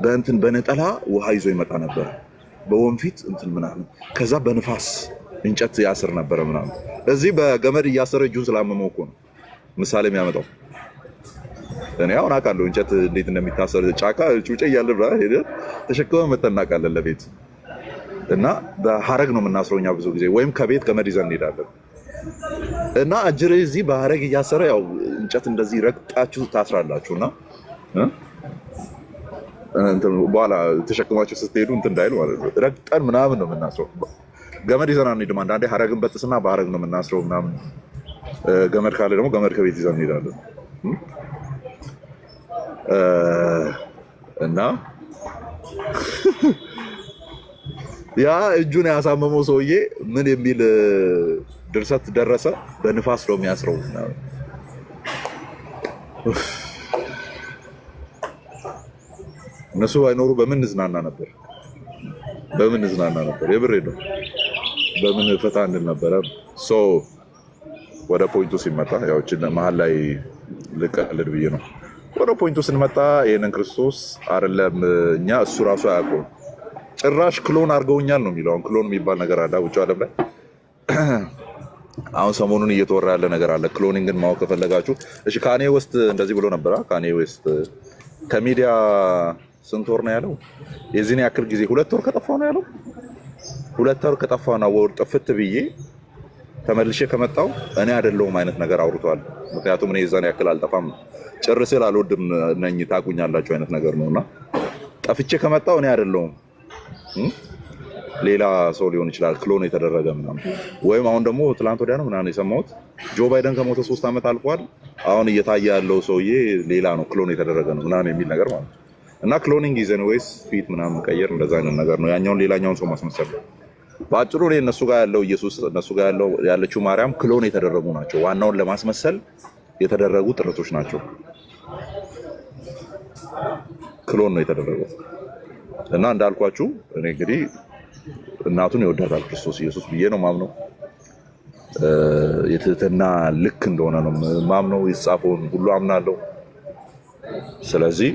በእንትን በነጠላ ውሃ ይዞ ይመጣ ነበር በወንፊት እንትን ምናምን፣ ከዛ በንፋስ እንጨት ያስር ነበረ ምናምን። እዚህ በገመድ እያሰረ እጁን ስላመመው እኮ ነው ምሳሌ የሚያመጣው። እኔ አሁን አውቃለሁ እንጨት እንዴት እንደሚታሰር ጫካ ጩጬ እያለ ብላ ሄደ ተሸክመ መተን እናውቃለን ለቤት እና በሐረግ ነው የምናስረው እኛ ብዙ ጊዜ፣ ወይም ከቤት ገመድ ይዘን እንሄዳለን እና አጅሬ እዚህ በሐረግ እያሰረ ያው እንጨት እንደዚህ ረግጣችሁ ታስራላችሁና በኋላ ተሸክማችሁ ስትሄዱ እንትን እንዳይሉ ማለት ነው። ረግጠን ምናምን ነው የምናስረው። ገመድ ይዘን አንሄድም። አንዳንዴ ሐረግን በጥስና በሐረግ ነው የምናስረው ምናምን። ገመድ ካለ ደግሞ ገመድ ከቤት ይዘን እንሄዳለን እና ያ እጁን ያሳመመው ሰውዬ ምን የሚል ድርሰት ደረሰ? በንፋስ ነው የሚያስረው። እነሱ ባይኖሩ በምን ዝናና ነበር? በምን ዝናና ነበር? የብሬ ነው። በምን ፈታ እንል ነበረ? ወደ ፖይንቱ ሲመጣ ያው እቺ መሀል ላይ ልቀልድ ብዬ ነው። ወደ ፖይንቱ ስንመጣ ይሄንን ክርስቶስ አይደለም እኛ እሱ ራሱ አያውቀውም። ጭራሽ ክሎን አድርገውኛል ነው የሚለው። አሁን ክሎን የሚባል ነገር አለ ውጭ ዓለም ላይ። አሁን ሰሞኑን እየተወራ ያለ ነገር አለ። ክሎኒንግን ማወቅ ከፈለጋችሁ እሺ፣ ካኔ ውስጥ እንደዚህ ብሎ ነበር። ካኔ ውስጥ ከሚዲያ ስንት ወር ነው ያለው? የዚህን ያክል ጊዜ 2 ወር ከጠፋ ነው ያለው። 2 ወር ከጠፋ ነው ወር ጥፍት ብዬ ተመልሼ ከመጣው እኔ አይደለሁም አይነት ነገር አውርቷል። ምክንያቱም እኔ የዛን ያክል አልጠፋም፣ ጭር ስል አልወድም ነኝ ታቁኛላችሁ አይነት ነገር ነውና ጠፍቼ ከመጣው እኔ አይደለሁም ሌላ ሰው ሊሆን ይችላል ክሎን የተደረገ ምናምን። ወይም አሁን ደግሞ ትላንት ወዲያ ነው ምናምን የሰማሁት ጆ ባይደን ከሞተ 3 ዓመት አልፏል፣ አሁን እየታየ ያለው ሰውዬ ሌላ ነው ክሎን የተደረገ ነው ምናምን የሚል ነገር ማለት ነው። እና ክሎኒንግ ኢዘን ወይስ ፊት ምናምን ቀየር እንደዛ አይነት ነገር ነው። ያኛውን ሌላኛውን ሰው ማስመሰል ነው በአጭሩ። እኔ እነሱ ጋር ያለው ኢየሱስ እነሱ ጋር ያለችው ማርያም ክሎን የተደረጉ ናቸው። ዋናውን ለማስመሰል የተደረጉ ጥረቶች ናቸው። ክሎን ነው የተደረገው። እና እንዳልኳችሁ እኔ እንግዲህ እናቱን ይወዳታል ክርስቶስ ኢየሱስ ብዬ ነው ማምነው። የትህትና ልክ እንደሆነ ነው ማምነው። የተጻፈውን ሁሉ አምናለሁ። ስለዚህ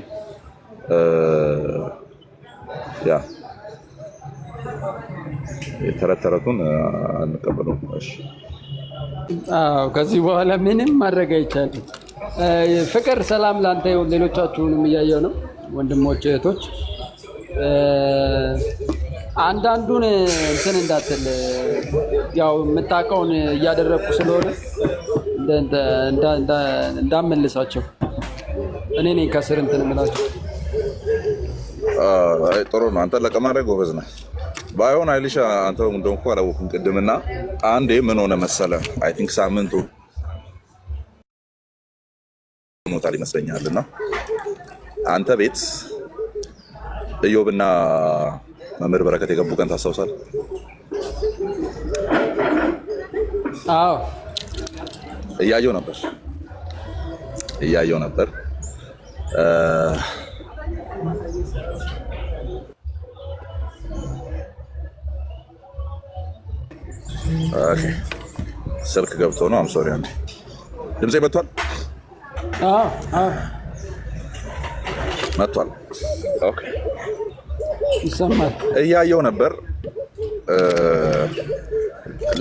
ያ የተረተረቱን አንቀበለው። እሺ ከዚህ በኋላ ምንም ማድረግ አይቻልም። ፍቅር ሰላም ላንተ ይሁን። ሌሎቻችሁንም እያየሁ ነው ወንድሞች እህቶች። አንዳንዱን እንትን እንዳትል ያው የምታውቀውን እያደረግኩ ስለሆነ እንዳመልሳቸው እኔ ነኝ ከስር እንትን እምላቸው። ጥሩ ነው። አንተ ለቀማድረግ ጎበዝ ነህ። ባይሆን አይልሻ አንተ እንደውም እኮ አላወኩም ቅድምና አንዴ ምን ሆነ መሰለ አይ ቲንክ ሳምንቱ ሞታል ይመስለኛልና አንተ ቤት ኢዮብና መምህር በረከት የገቡ ቀን ታስታውሳለህ? አዎ እያየው ነበር። ኦኬ ስልክ ገብቶ ነው። አም ሶሪ አንዴ ድምጼ መጥቷል። መጥቷል። ኦኬ ይሰማል። እያየው ነበር።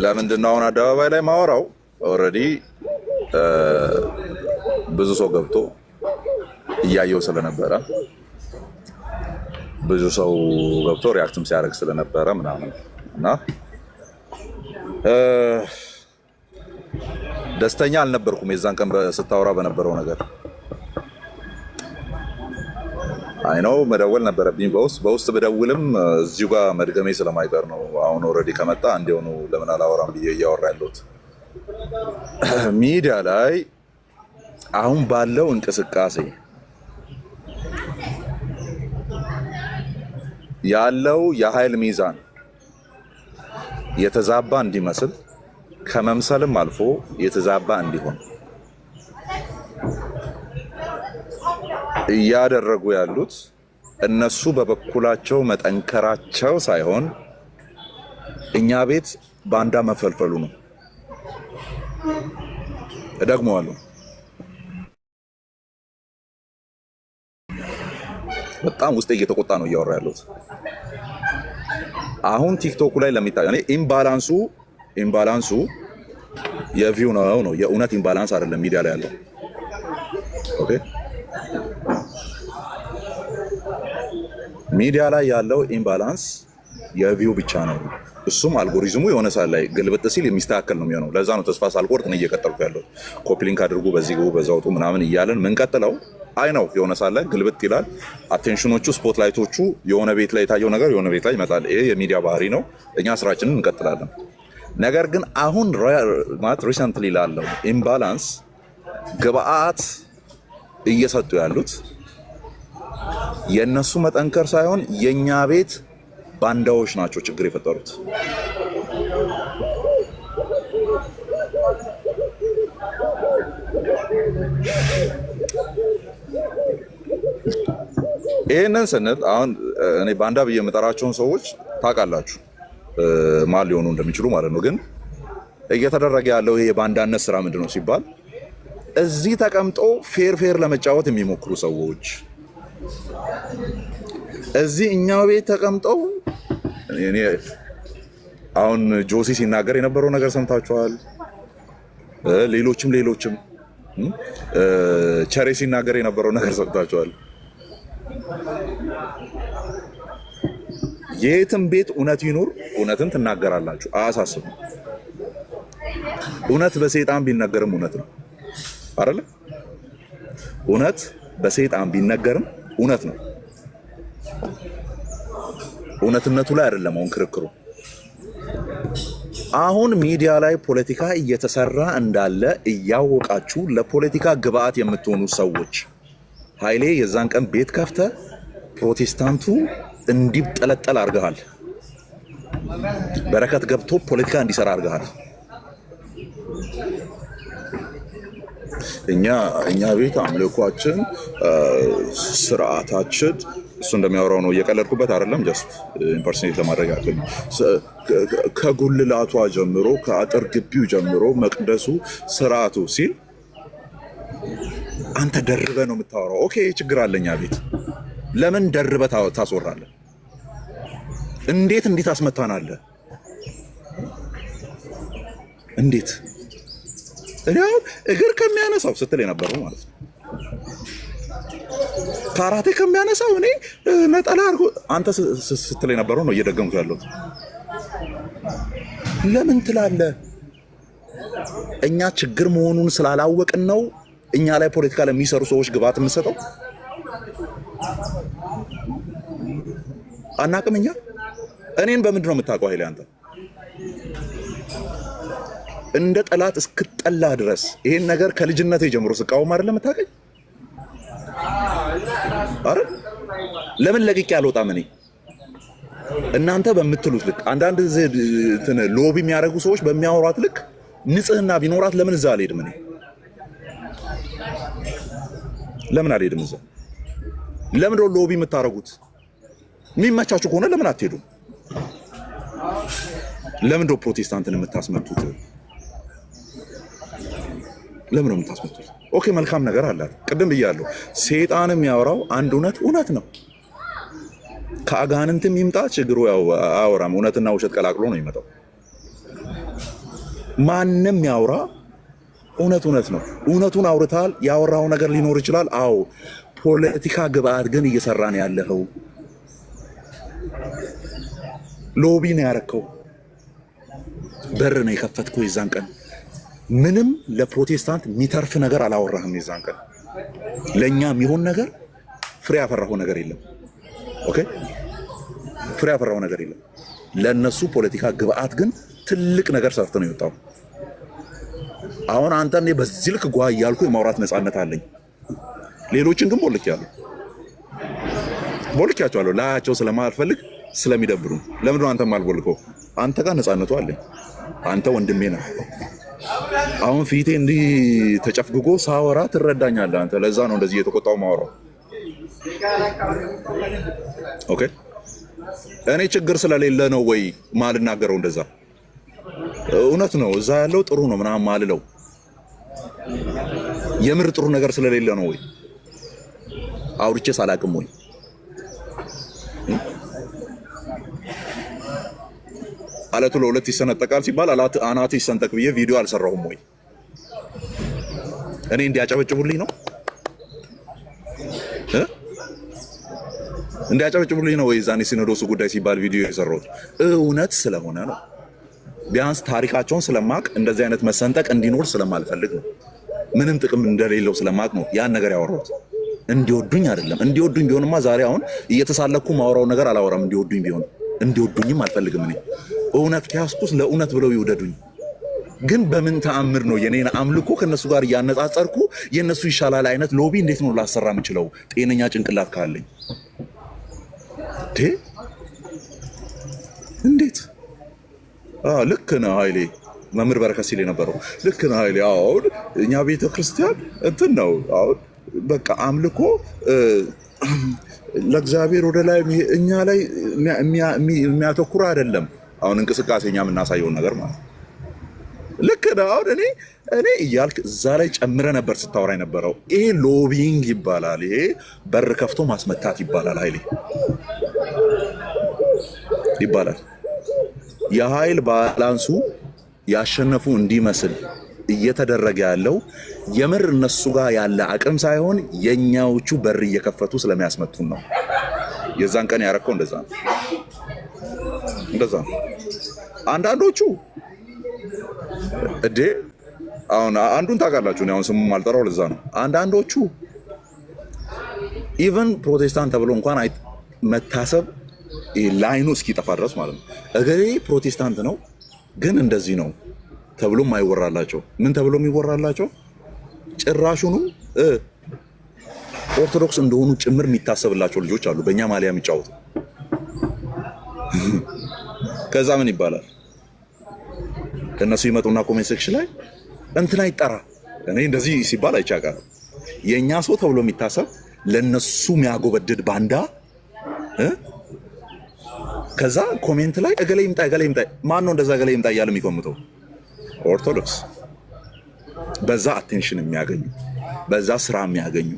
ለምንድን ነው አሁን አደባባይ ላይ ማወራው? ኦልሬዲ ብዙ ሰው ገብቶ እያየው ስለነበረ ብዙ ሰው ገብቶ ሪያክትም ሲያደርግ ስለነበረ ምናምን እና ደስተኛ አልነበርኩም የዛን ቀን ስታወራ በነበረው ነገር። አይ ነው መደወል ነበረብኝ በውስጥ ብደውልም እዚሁ ጋር መድገሜ ስለማይቀር ነው። አሁን ኦልሬዲ ከመጣ እንዲሆኑ ለምን አላወራም ብዬ እያወራ ያለሁት። ሚዲያ ላይ አሁን ባለው እንቅስቃሴ ያለው የኃይል ሚዛን የተዛባ እንዲመስል ከመምሰልም አልፎ የተዛባ እንዲሆን እያደረጉ ያሉት እነሱ በበኩላቸው መጠንከራቸው ሳይሆን እኛ ቤት ባንዳ መፈልፈሉ ነው። እደግመዋለሁ። በጣም ውስጤ እየተቆጣ ነው እያወራ ያለሁት። አሁን ቲክቶክ ላይ ለሚታየው እኔ ኢምባላንሱ የቪው ነው የእውነት ኢምባላንስ አይደለም ሚዲያ ላይ ያለው። ኦኬ ሚዲያ ላይ ያለው ኢምባላንስ የቪው ብቻ ነው። እሱም አልጎሪዝሙ የሆነ ሰዓት ላይ ግልብጥ ሲል የሚስተካከል ነው የሚሆነው። ለዛ ነው ተስፋ ሳልቆርጥ ነው እየቀጠልኩ ያለው። ኮፒ ሊንክ አድርጉ፣ በዚህ ግቡ፣ በዛ ውጡ ምናምን እያለን ምን ቀጥለው አይ ነው የሆነ ሰዓት ላይ ግልብጥ ይላል። አቴንሽኖቹ ስፖትላይቶቹ የሆነ ቤት ላይ የታየው ነገር የሆነ ቤት ላይ ይመጣል። ይሄ የሚዲያ ባህሪ ነው። እኛ ስራችንን እንቀጥላለን። ነገር ግን አሁን ማለት ሪሰንትሊ ላለው ኢምባላንስ ግብአት እየሰጡ ያሉት የነሱ መጠንከር ሳይሆን የኛ ቤት ባንዳዎች ናቸው ችግር የፈጠሩት። ይህንን ስንል አሁን እኔ ባንዳ ብዬ የምጠራቸውን ሰዎች ታውቃላችሁ ማን ሊሆኑ እንደሚችሉ ማለት ነው። ግን እየተደረገ ያለው ይሄ የባንዳነት ስራ ምንድነው ሲባል እዚህ ተቀምጦ ፌር ለመጫወት የሚሞክሩ ሰዎች እዚህ እኛው ቤት ተቀምጠው እኔ አሁን ጆሲ ሲናገር የነበረው ነገር ሰምታችኋል። ሌሎችም ቸሬ ሲናገር የነበረው ነገር ሰምታችኋል። የትም ቤት እውነት ይኑር እውነትን ትናገራላችሁ፣ አያሳስብም። እውነት በሰይጣን ቢነገርም እውነት ነው አይደል? እውነት በሰይጣን ቢነገርም እውነት ነው። እውነትነቱ ላይ አይደለም አሁን ክርክሩ። አሁን ሚዲያ ላይ ፖለቲካ እየተሰራ እንዳለ እያወቃችሁ ለፖለቲካ ግብአት የምትሆኑ ሰዎች ኃይሌ የዛን ቀን ቤት ከፍተ ፕሮቴስታንቱ እንዲጠለጠል አድርገሃል። በረከት ገብቶ ፖለቲካ እንዲሰራ አድርገሃል። እኛ ቤት አምልኳችን ስርዓታችን እሱ እንደሚያወራው ነው። እየቀለድኩበት አይደለም፣ ጀስት ኢምፐርሶኔት ለማድረግ ያክል ከጉልላቷ ጀምሮ ከአጥር ግቢው ጀምሮ መቅደሱ ስርዓቱ ሲል አንተ ደርበ ነው የምታወራው። ኦኬ ችግር አለኛ ቤት ለምን ደርበ ታስወራለህ? እንዴት አስመታናለህ? እንዴት እኔው እግር ከሚያነሳው ስትል የነበረው ማለት ነው። ካራቴ ከሚያነሳው እኔ ነጠላ አድርጎ አንተ ስትል የነበረው ነው እየደገምኩ ያለሁት። ለምን ትላለህ? እኛ ችግር መሆኑን ስላላወቅን ነው እኛ ላይ ፖለቲካ ለሚሰሩ ሰዎች ግብአት የምንሰጠው። አናቅም እኛ። እኔን በምንድን ነው የምታውቀው ኃይሌ? አንተ እንደ ጠላት እስክጠላ ድረስ ይሄን ነገር ከልጅነቴ ጀምሮ ስቃወም አይደለም የምታውቀኝ? አረ ለምን ለቅቄ አልወጣም? እኔ እናንተ በምትሉት ልክ አንዳንድ እንትን ሎቢ የሚያደርጉ ሰዎች በሚያወሯት ልክ ንጽህና ቢኖራት ለምን እዛ አልሄድም? እኔ ለምን አልሄድም እዛ? ለምን ነው ሎቢ የምታደርጉት? የሚመቻችሁ ከሆነ ለምን አትሄዱም? ለምን ነው ፕሮቴስታንትን የምታስመቱት? ለምን ነው የምታስመቱት? ኦኬ መልካም ነገር አላት። ቅድም ብያለሁ፣ ሰይጣን የሚያወራው አንድ እውነት ነው። ከአጋንንትም ይምጣ ችግሩ ያው አያወራም። እውነትና ውሸት ቀላቅሎ ነው የሚመጣው። ማንም ያወራ እውነት ነው። እውነቱን አውርታል። ያወራው ነገር ሊኖር ይችላል። አዎ ፖለቲካ ግብአት ግን እየሰራን ያለው ሎቢ ነው ያረከው። በር ነው የከፈትከው። የዛን ቀን ምንም ለፕሮቴስታንት የሚተርፍ ነገር አላወራህም። የዛን ቀን ለኛ የሚሆን ነገር ፍሬ ያፈራው ነገር የለም። ኦኬ ፍሬ ያፈራው ነገር የለም። ለነሱ ፖለቲካ ግብአት ግን ትልቅ ነገር ሰርተ ነው የወጣው። አሁን አንተ እኔ በዚህ ልክ ጓ እያልኩ የማውራት ነፃነት አለኝ። ሌሎችን ግን ቦልኪያቸዋለሁ ላያቸው ስለማልፈልግ ስለሚደብሩ። ለምንድነው አንተ ማልቦልከው? አንተ ጋር ነፃነቱ አለኝ። አንተ ወንድሜ ነህ። አሁን ፊቴ እንዲህ ተጨፍግጎ ሳወራ ትረዳኛለህ አንተ። ለዛ ነው እንደዚህ የተቆጣው ማወራው። ኦኬ እኔ ችግር ስለሌለ ነው ወይ ማልናገረው? እንደዛ እውነት ነው እዛ ያለው ጥሩ ነው ምናምን ማልለው የምር ጥሩ ነገር ስለሌለ ነው ወይ? አውርቼ ሳላቅም ወይ? አለቱ ለሁለት ይሰነጠቃል ሲባል አናቱ ይሰንጠቅ ብዬ ቪዲዮ አልሰራሁም ወይ? እኔ እንዲያጨበጭቡልኝ ነው እንዲያጨበጭቡልኝ ነው ወይ? ዛኔ ሲኖዶሱ ጉዳይ ሲባል ቪዲዮ የሰራሁት እውነት ስለሆነ ነው። ቢያንስ ታሪካቸውን ስለማቅ እንደዚህ አይነት መሰንጠቅ እንዲኖር ስለማልፈልግ ነው። ምንም ጥቅም እንደሌለው ስለማቅ ነው ያን ነገር ያወራሁት። እንዲወዱኝ አይደለም። እንዲወዱኝ ቢሆንማ ዛሬ አሁን እየተሳለኩ ማወራው ነገር አላወራም። እንዲወዱኝ ቢሆን እንዲወዱኝም አልፈልግም። እኔ እውነት ከያዝኩት ለእውነት ብለው ይውደዱኝ። ግን በምን ተአምር ነው የኔን አምልኮ ከነሱ ጋር እያነጻጸርኩ የነሱ ይሻላል አይነት ሎቢ እንዴት ነው ላሰራ የምችለው? ጤነኛ ጭንቅላት ካለኝ እንዴት? ልክ ነህ ኃይሌ፣ መምህር በረከት ሲል የነበረው ልክ ነህ ኃይሌ። አሁን እኛ ቤተክርስቲያን እንትን ነው አሁን በቃ አምልኮ ለእግዚአብሔር ወደ ላይ እኛ ላይ የሚያተኩር አይደለም። አሁን እንቅስቃሴ እኛ የምናሳየውን ነገር ማለት ልክ ነህ። አሁን እኔ እያልክ እዛ ላይ ጨምረ ነበር ስታወራ የነበረው። ይሄ ሎቢንግ ይባላል። ይሄ በር ከፍቶ ማስመታት ይባላል። ኃይሌ ይባላል። የኃይል ባላንሱ ያሸነፉ እንዲመስል እየተደረገ ያለው የምር እነሱ ጋር ያለ አቅም ሳይሆን የኛዎቹ በር እየከፈቱ ስለሚያስመቱን ነው። የዛን ቀን ያረከው እንደዛ ነው። አንዳንዶቹ አሁን አንዱን ታውቃላችሁ፣ አሁን ስሙም አልጠራው ለዛ ነው። አንዳንዶቹ ኢቨን ፕሮቴስታንት ተብሎ እንኳን መታሰብ ላይኑ እስኪጠፋ ድረስ ማለት ነው። እገሌ ፕሮቴስታንት ነው ግን እንደዚህ ነው ተብሎ የማይወራላቸው ምን ተብሎ የሚወራላቸው ጭራሹኑ ኦርቶዶክስ እንደሆኑ ጭምር የሚታሰብላቸው ልጆች አሉ፣ በእኛ ማሊያ የሚጫወቱ። ከዛ ምን ይባላል? እነሱ ይመጡና ኮሜንት ሴክሽን ላይ እንትና ይጠራ። እኔ እንደዚህ ሲባል አይቻቃል። የእኛ ሰው ተብሎ የሚታሰብ ለነሱ የሚያጎበድድ ባንዳ ከዛ ኮሜንት ላይ እገሌ ይምጣ። ማን ነው እንደዛ እገሌ ይምጣ እያለ የሚቆምጠው? ኦርቶዶክስ። በዛ አቴንሽን የሚያገኙ፣ በዛ ስራ የሚያገኙ፣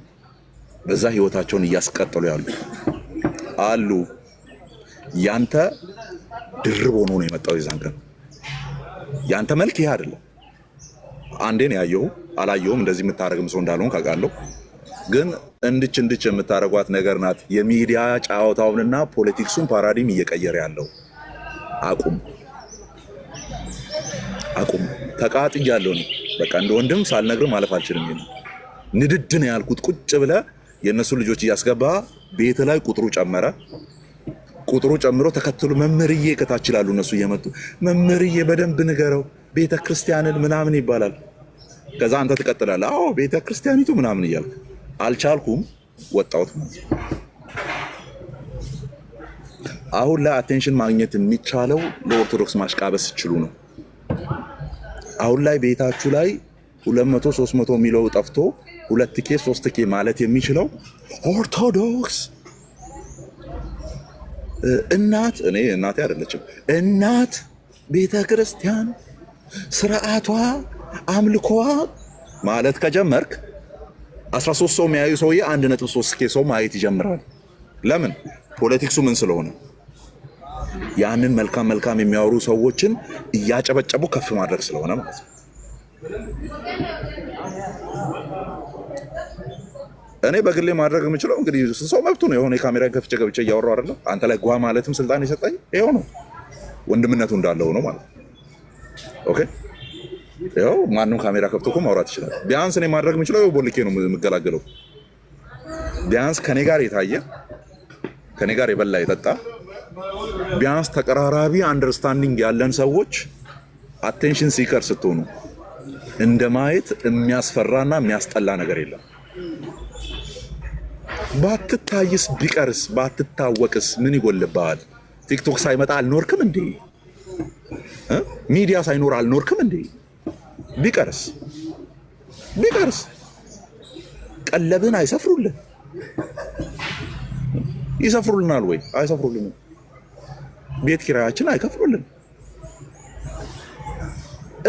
በዛ ህይወታቸውን እያስቀጠሉ ያሉ አሉ። ያንተ ድርብ ሆኖ ነው የመጣው የዛን ቀን። ያንተ መልክ ይሄ አይደለም። አንዴ ነው ያየሁ፣ አላየሁም። እንደዚህ የምታረግም ሰው እንዳልሆን ካውቃለሁ። ግን እንድች የምታረጓት ነገር ናት የሚዲያ ጫዋታውንና ፖለቲክሱን ፓራዲም እየቀየረ ያለው። አቁም። ተቃጥያለሁ ነው በቃ። እንደ ወንድም ሳልነግር ማለፍ አልችልም። ንድድ ነው ያልኩት። ቁጭ ብለህ የእነሱ ልጆች እያስገባ ቤት ላይ ቁጥሩ ጨምሮ ተከትሎ መምህርዬ ከታች ይላሉ። እነሱ እየመጡ መምህርዬ በደንብ ንገረው ቤተ ክርስቲያንን ምናምን ይባላል። ከዛ አንተ ትቀጥላለህ። አዎ ቤተ ክርስቲያኒቱ ምናምን እያልክ አልቻልኩም፣ ወጣሁት ማለት ነው። አሁን ላይ አቴንሽን ማግኘት የሚቻለው ለኦርቶዶክስ ማሽቃበስ ሲችሉ ነው። አሁን ላይ ቤታችሁ ላይ 200 300 የሚለው ጠፍቶ 2K 3K ማለት የሚችለው ኦርቶዶክስ እናት፣ እኔ እናቴ አይደለችም፣ እናት ቤተ ክርስቲያን ስርዓቷ አምልኮዋ ማለት ከጀመርክ 13 ሰው የሚያዩ ሰውዬ 1.3K ሰው ማየት ይጀምራል። ለምን? ፖለቲክሱ ምን ስለሆነ ያንን መልካም የሚያወሩ ሰዎችን እያጨበጨቡ ከፍ ማድረግ ስለሆነ ማለት ነው። እኔ በግሌ ማድረግ የምችለው እንግዲህ ሰው መብቱ ነው። የሆነ የካሜራ ከፍቼ ገብቼ እያወራሁ አይደለ? አንተ ላይ ጓ ማለትም ስልጣን የሰጠኝ ይሄው ነው። ወንድምነቱ እንዳለው ነው ማለት ነው። ኦኬ ይኸው ማንም ካሜራ ከፍቶ እኮ ማውራት ይችላል። ቢያንስ እኔ ማድረግ የምችለው ይኸው ቦልኬ ነው የምገላገለው። ቢያንስ ከኔ ጋር የታየ ከኔ ጋር የበላ የጠጣ ቢያንስ ተቀራራቢ አንደርስታንዲንግ ያለን ሰዎች አቴንሽን ሲከር ስትሆኑ እንደ ማየት የሚያስፈራና የሚያስጠላ ነገር የለም። ባትታይስ ቢቀርስ ባትታወቅስ ምን ይጎልብሃል? ቲክቶክ ሳይመጣ አልኖርክም እንዴ? ሚዲያ ሳይኖር አልኖርክም እንዴ? ቢቀርስ ቀለብን አይሰፍሩልህ? ይሰፍሩልናል ወይ? አይሰፍሩልንም። ቤት ኪራያችን አይከፍሉልን።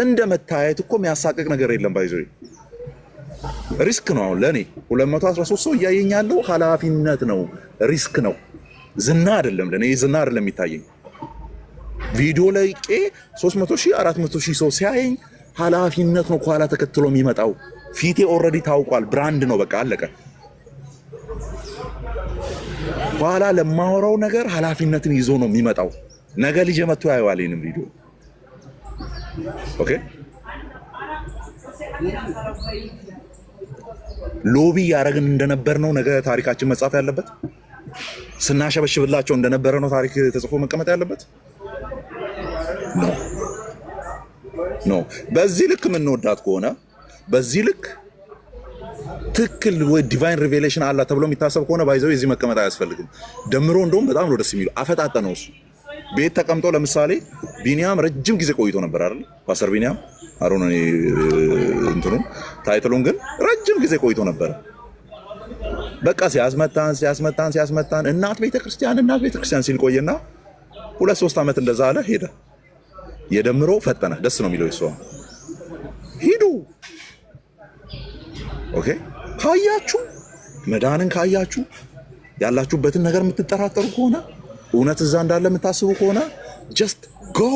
እንደ መታየት እኮ የሚያሳቅቅ ነገር የለም። ባይዘው ሪስክ ነው። አሁን ለኔ 213 ሰው እያየኝ ያለው ኃላፊነት ነው፣ ሪስክ ነው። ዝና አይደለም። ለኔ ዝና አይደለም የሚታየኝ። ቪዲዮ ላይ 300,000 400,000 ሰው ሲያየኝ ኃላፊነት ነው ከኋላ ተከትሎ የሚመጣው። ፊቴ ኦልሬዲ ታውቋል። ብራንድ ነው። በቃ አለቀ። በኋላ ለማወራው ነገር ኃላፊነትን ይዞ ነው የሚመጣው። ነገ ልጅ መጥቶ ያየዋል ይሄንን ቪዲዮ። ኦኬ ሎቢ ያረግን እንደነበር ነው ነገ ታሪካችን መጻፍ ያለበት። ስናሸበሽብላቸው እንደነበረ ነው ታሪክ ተጽፎ መቀመጥ ያለበት። ኖ በዚህ ልክ የምንወዳት ከሆነ በዚህ ልክ ትክክል ወይ ዲቫይን ሪቬሌሽን አላ ተብሎ የሚታሰብ ከሆነ ባይዘው የዚህ መቀመጥ አያስፈልግም። ደምሮ እንደውም በጣም ነው ደስ የሚለው። አፈጣጠነው እሱ ቤት ተቀምጦ ለምሳሌ ቢኒያም ረጅም ጊዜ ቆይቶ ነበር አይደል? ፓስተር ቢኒያም አሮን እንትኑ ታይትሉን ግን ረጅም ጊዜ ቆይቶ ነበር። በቃ ሲያስመታን እናት ቤተክርስቲያን ሲል ቆየና 2-3 ዓመት እንደዛ አለ ሄደ። የደምሮ ፈጠነ። ደስ ነው የሚለው እሱ። ሂዱ ኦኬ። ካያችሁ መዳንን ካያችሁ ያላችሁበትን ነገር የምትጠራጠሩ ከሆነ እውነት እዛ እንዳለ የምታስቡ ከሆነ just go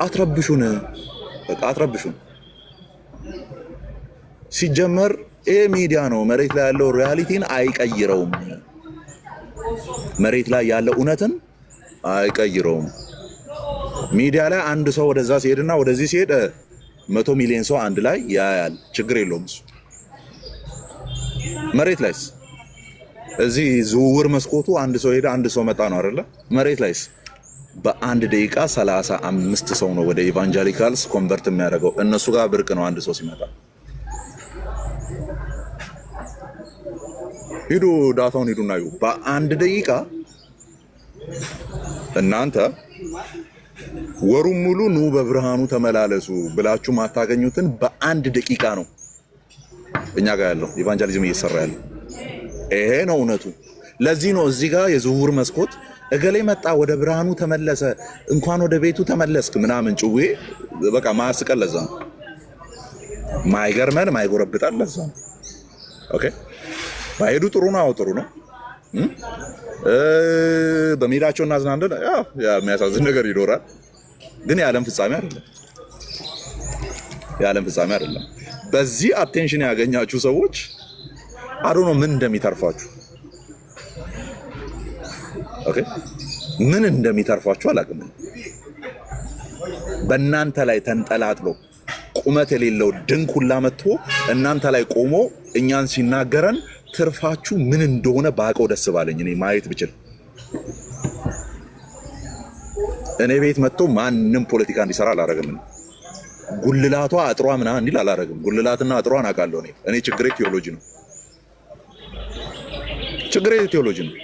አትረብሹን። በቃ አትረብሹን። ሲጀመር ይሄ ሚዲያ ነው። መሬት ላይ ያለው ሪያሊቲን አይቀይረውም። መሬት ላይ ያለው እውነትን አይቀይረውም። ሚዲያ ላይ አንድ ሰው ወደዛ ሲሄድና ወደዚህ ሲሄድ 100 ሚሊዮን ሰው አንድ ላይ ያያል። ችግር የለውም እሱ። መሬት ላይስ እዚህ ዝውውር መስኮቱ አንድ ሰው ሄደ አንድ ሰው መጣ ነው አይደለ? መሬት ላይስ በአንድ ደቂቃ 35 ሰው ነው ወደ ኢቫንጀሊካልስ ኮንቨርት የሚያደርገው። እነሱ ጋር ብርቅ ነው አንድ ሰው ሲመጣ። ሂዱ ዳታውን ሂዱና እዩ። በአንድ ደቂቃ እናንተ ወሩን ሙሉ ኑ በብርሃኑ ተመላለሱ ብላችሁ ማታገኙትን በአንድ ደቂቃ ነው እኛ ጋር ያለው ኢቫንጀሊዝም እየሰራ ያለው። ይሄ ነው እውነቱ። ለዚህ ነው እዚህ ጋር የዝውውር መስኮት እገሌ መጣ ወደ ብርሃኑ ተመለሰ እንኳን ወደ ቤቱ ተመለስክ ምናምን ጭዌ በቃ ማስቀል። ለዛ ነው ማይገርመን ማይጎረብጣል። ለዛ ነው ኦኬ። ባይሄዱ ጥሩ ነው። ጥሩ ነው። በሜዳቸው እናዝናለን። የሚያሳዝን ነገር ይኖራል፣ ግን የዓለም ፍጻሜ አይደለም። የዓለም ፍጻሜ አይደለም። በዚህ አቴንሽን ያገኛችሁ ሰዎች አዶ ነው ምን እንደሚተርፋችሁ። ኦኬ ምን እንደሚተርፋችሁ አላውቅም። በእናንተ ላይ ተንጠላጥሎ ቁመት የሌለው ድንክ ሁላ መጥቶ እናንተ ላይ ቆሞ እኛን ሲናገረን ትርፋችሁ ምን እንደሆነ ባቀው ደስ ባለኝ። እኔ ማየት ብችል እኔ ቤት መጥቶ ማንም ፖለቲካ እንዲሰራ አላረግም። ጉልላቷ አጥሯ ምናምን እንዲል አላረግም። ጉልላትና አጥሯን አውቃለሁ። እኔ ችግሬ ቴዎሎጂ ነው። ችግሬ ቴዎሎጂ ነው።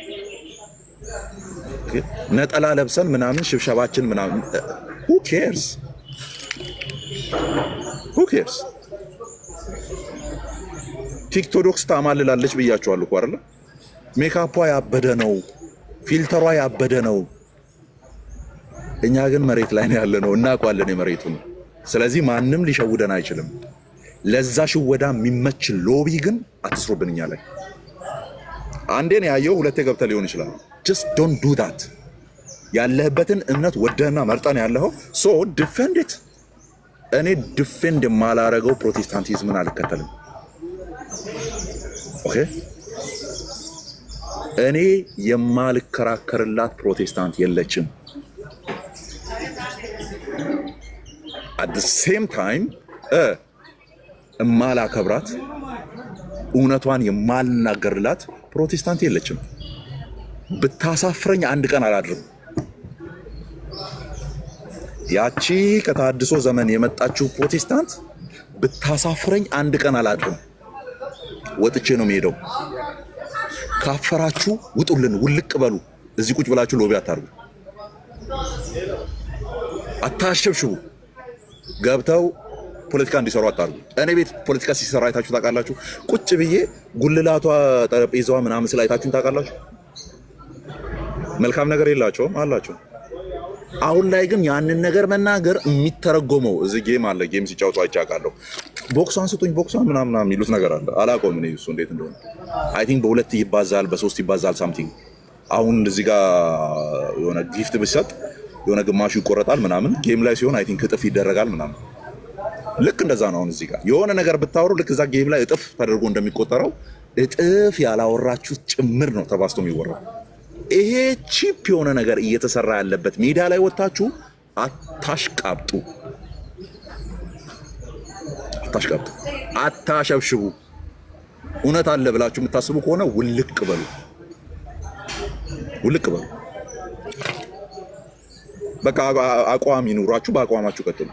ነጠላ ለብሰን ምናምን ሽብሸባችን ምናምን who cares? ቲክቶክስ ታማልላለች ብያችኋለሁ እኮ አይደል? ሜካፓ ያበደ ነው፣ ፊልተሯ ያበደ ነው። እኛ ግን መሬት ላይ ነው ያለነው፣ እናውቃለን የመሬቱን። ስለዚህ ማንም ሊሸውደን አይችልም። ለዛ ሽወዳ የሚመች ሎቢ ግን አትስሩብን እኛ ላይ። አንዴን ያየው ሁለቴ ገብተህ ሊሆን ይችላል። just don't do that። ያለህበትን እምነት ወደህና መርጠን ያለኸው so defend it። እኔ ዲፌንድ የማላረገው ፕሮቴስታንቲዝምን አልከተልም። ኦኬ እኔ የማልከራከርላት ፕሮቴስታንት የለችም። at the same time የማላከብራት እውነቷን የማልናገርላት ፕሮቴስታንት የለችም። ብታሳፍረኝ አንድ ቀን አላድርም። ያቺ ከታድሶ ዘመን የመጣችው ፕሮቴስታንት ብታሳፍረኝ አንድ ቀን አላድርም። ወጥቼ ነው የምሄደው። ካፈራችሁ ውጡልን፣ ውልቅ በሉ። እዚህ ቁጭ ብላችሁ ሎቢ አታርጉ፣ አታሸብሽቡ። ገብተው ፖለቲካ እንዲሰሩ አታርጉ። እኔ ቤት ፖለቲካ ሲሰራ አይታችሁ ታውቃላችሁ? ቁጭ ብዬ ጉልላቷ ጠረጴዛዋ ምናምን ስላይታችሁን ታውቃላችሁ? መልካም ነገር የላቸውም አላቸው። አሁን ላይ ግን ያንን ነገር መናገር የሚተረጎመው እዚህ ጌም አለ። ጌም ሲጫወቱ አይቻቃለሁ። ቦክሷን ስጡኝ ቦክሷን ምናምን የሚሉት ነገር አለ። አላውቀውም እኔ እሱ እንዴት እንደሆነ። አይ ቲንክ በ2 ይባዛል በ3 ይባዛል ሳምቲንግ። አሁን እዚህ ጋር የሆነ ጊፍት ብሰጥ የሆነ ግማሹ ይቆረጣል ምናምን። ጌም ላይ ሲሆን አይ ቲንክ እጥፍ ይደረጋል ምናምን። ልክ እንደዛ ነው። አሁን እዚህ ጋር የሆነ ነገር ብታወሩ ልክ እዛ ጌም ላይ እጥፍ ተደርጎ እንደሚቆጠረው እጥፍ ያላወራችሁት ጭምር ነው ተባስቶ የሚወራው። ይሄ ቺፕ የሆነ ነገር እየተሰራ ያለበት ሜዳ ላይ ወጣችሁ አታሽቃብጡ፣ አታሸብሽቡ። እውነት አለ ብላችሁ የምታስቡ ከሆነ ውልቅ በሉ። በቃ አቋም ይኑራችሁ፣ በአቋማችሁ ቀጥሉ።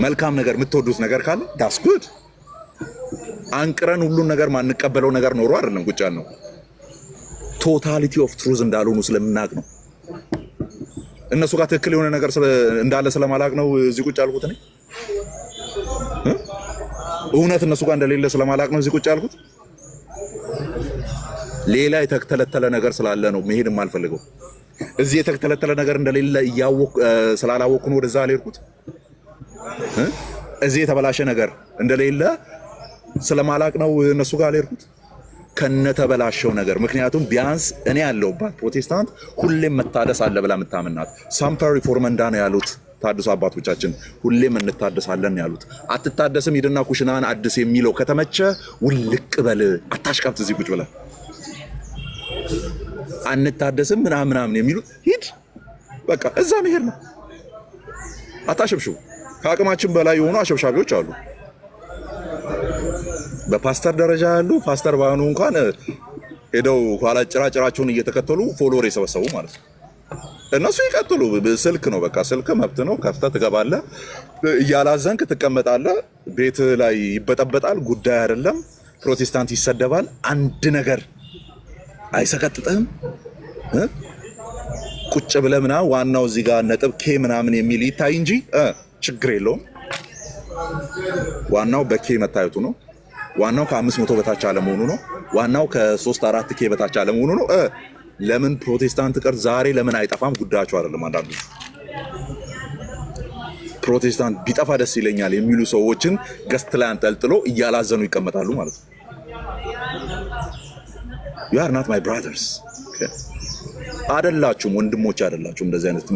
መልካም ነገር የምትወዱት ነገር ካለ ዳስ ጉድ። አንቅረን ሁሉን ነገር ማንቀበለው ነገር ኖሮ አይደለም ቁጭ ያልነው። ቶታሊቲ ኦፍ ትሩዝ እንዳልሆኑ ስለምናቅ ነው። እነሱ ጋር ትክክል የሆነ ነገር እንዳለ ስለማላቅ ነው እዚህ ቁጭ ያልኩት። እኔ እውነት እነሱ ጋር እንደሌለ ስለማላቅ ነው እዚህ ቁጭ ያልኩት። ሌላ የተተለተለ ነገር ስላለ ነው መሄድ የማልፈልገው። እዚህ የተተለተለ ነገር እንደሌለ ስላላወቅኩ ነው ወደዛ አልሄድኩት። እዚህ የተበላሸ ነገር እንደሌለ ስለማላቅ ነው እነሱ ጋር አልሄድኩት ከነተበላሸው ነገር። ምክንያቱም ቢያንስ እኔ ያለሁባት ፕሮቴስታንት ሁሌም መታደስ አለ ብላ የምታምናት ሳምፐር ሪፎርመንዳ ነው ያሉት ታድሶ አባቶቻችን። ሁሌም እንታደሳለን ያሉት። አትታደስም ሂድና ኩሽናን አድስ የሚለው ከተመቸ ውልቅ በል፣ አታሽቃብጥ። እዚህ ቁጭ ብለህ አንታደስም ምናምን የሚሉት ሂድ በቃ እዛ መሄድ ነው። አታሸብሽቡ። ከአቅማችን በላይ የሆኑ አሸብሻቢዎች አሉ። በፓስተር ደረጃ ያሉ ፓስተር ባይሆኑ እንኳን ሄደው ኋላ ጭራጭራቸውን እየተከተሉ ፎሎወር የሰበሰቡ ማለት ነው። እነሱ ይቀጥሉ። ስልክ ነው በቃ ስልክ መብት ነው። ከፍተህ ትገባለህ፣ እያላዘንክ ትቀመጣለህ። ቤት ላይ ይበጠበጣል፣ ጉዳይ አይደለም። ፕሮቴስታንት ይሰደባል፣ አንድ ነገር አይሰቀጥጥህም። ቁጭ ብለህ ምናምን ዋናው እዚህ ጋር ነጥብ ኬ ምናምን የሚል ይታይ እንጂ ችግር የለውም። ዋናው በኬ መታየቱ ነው። ዋናው ከ500 በታች አለመሆኑ ነው። ዋናው ከ3-4 ኬ በታች አለመሆኑ ነው። ለምን ፕሮቴስታንት ቅር ዛሬ ለምን አይጠፋም ጉዳያቸው አይደለም። አንዳንዱ ፕሮቴስታንት ቢጠፋ ደስ ይለኛል የሚሉ ሰዎችን ገስት ላይ አንጠልጥሎ እያላዘኑ ይቀመጣሉ ማለት ነው። you are not my brothers አይደላችሁም፣ ወንድሞች አይደላችሁም። እንደዚህ አይነት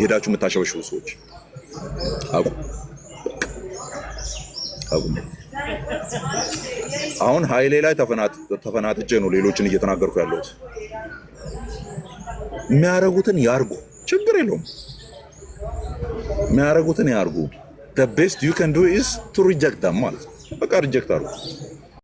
ሄዳችሁ የምታሸበሽቡ ሰዎች አቁም። አሁን ኃይሌ ላይ ተፈናጥቼ ነው ሌሎችን እየተናገርኩ ያለሁት። የሚያረጉትን ያርጉ፣ ችግር የለውም። የሚያረጉትን ያርጉ። the best you can do is to reject them ማለት ነው። በቃ ሪጀክት አድርጉ።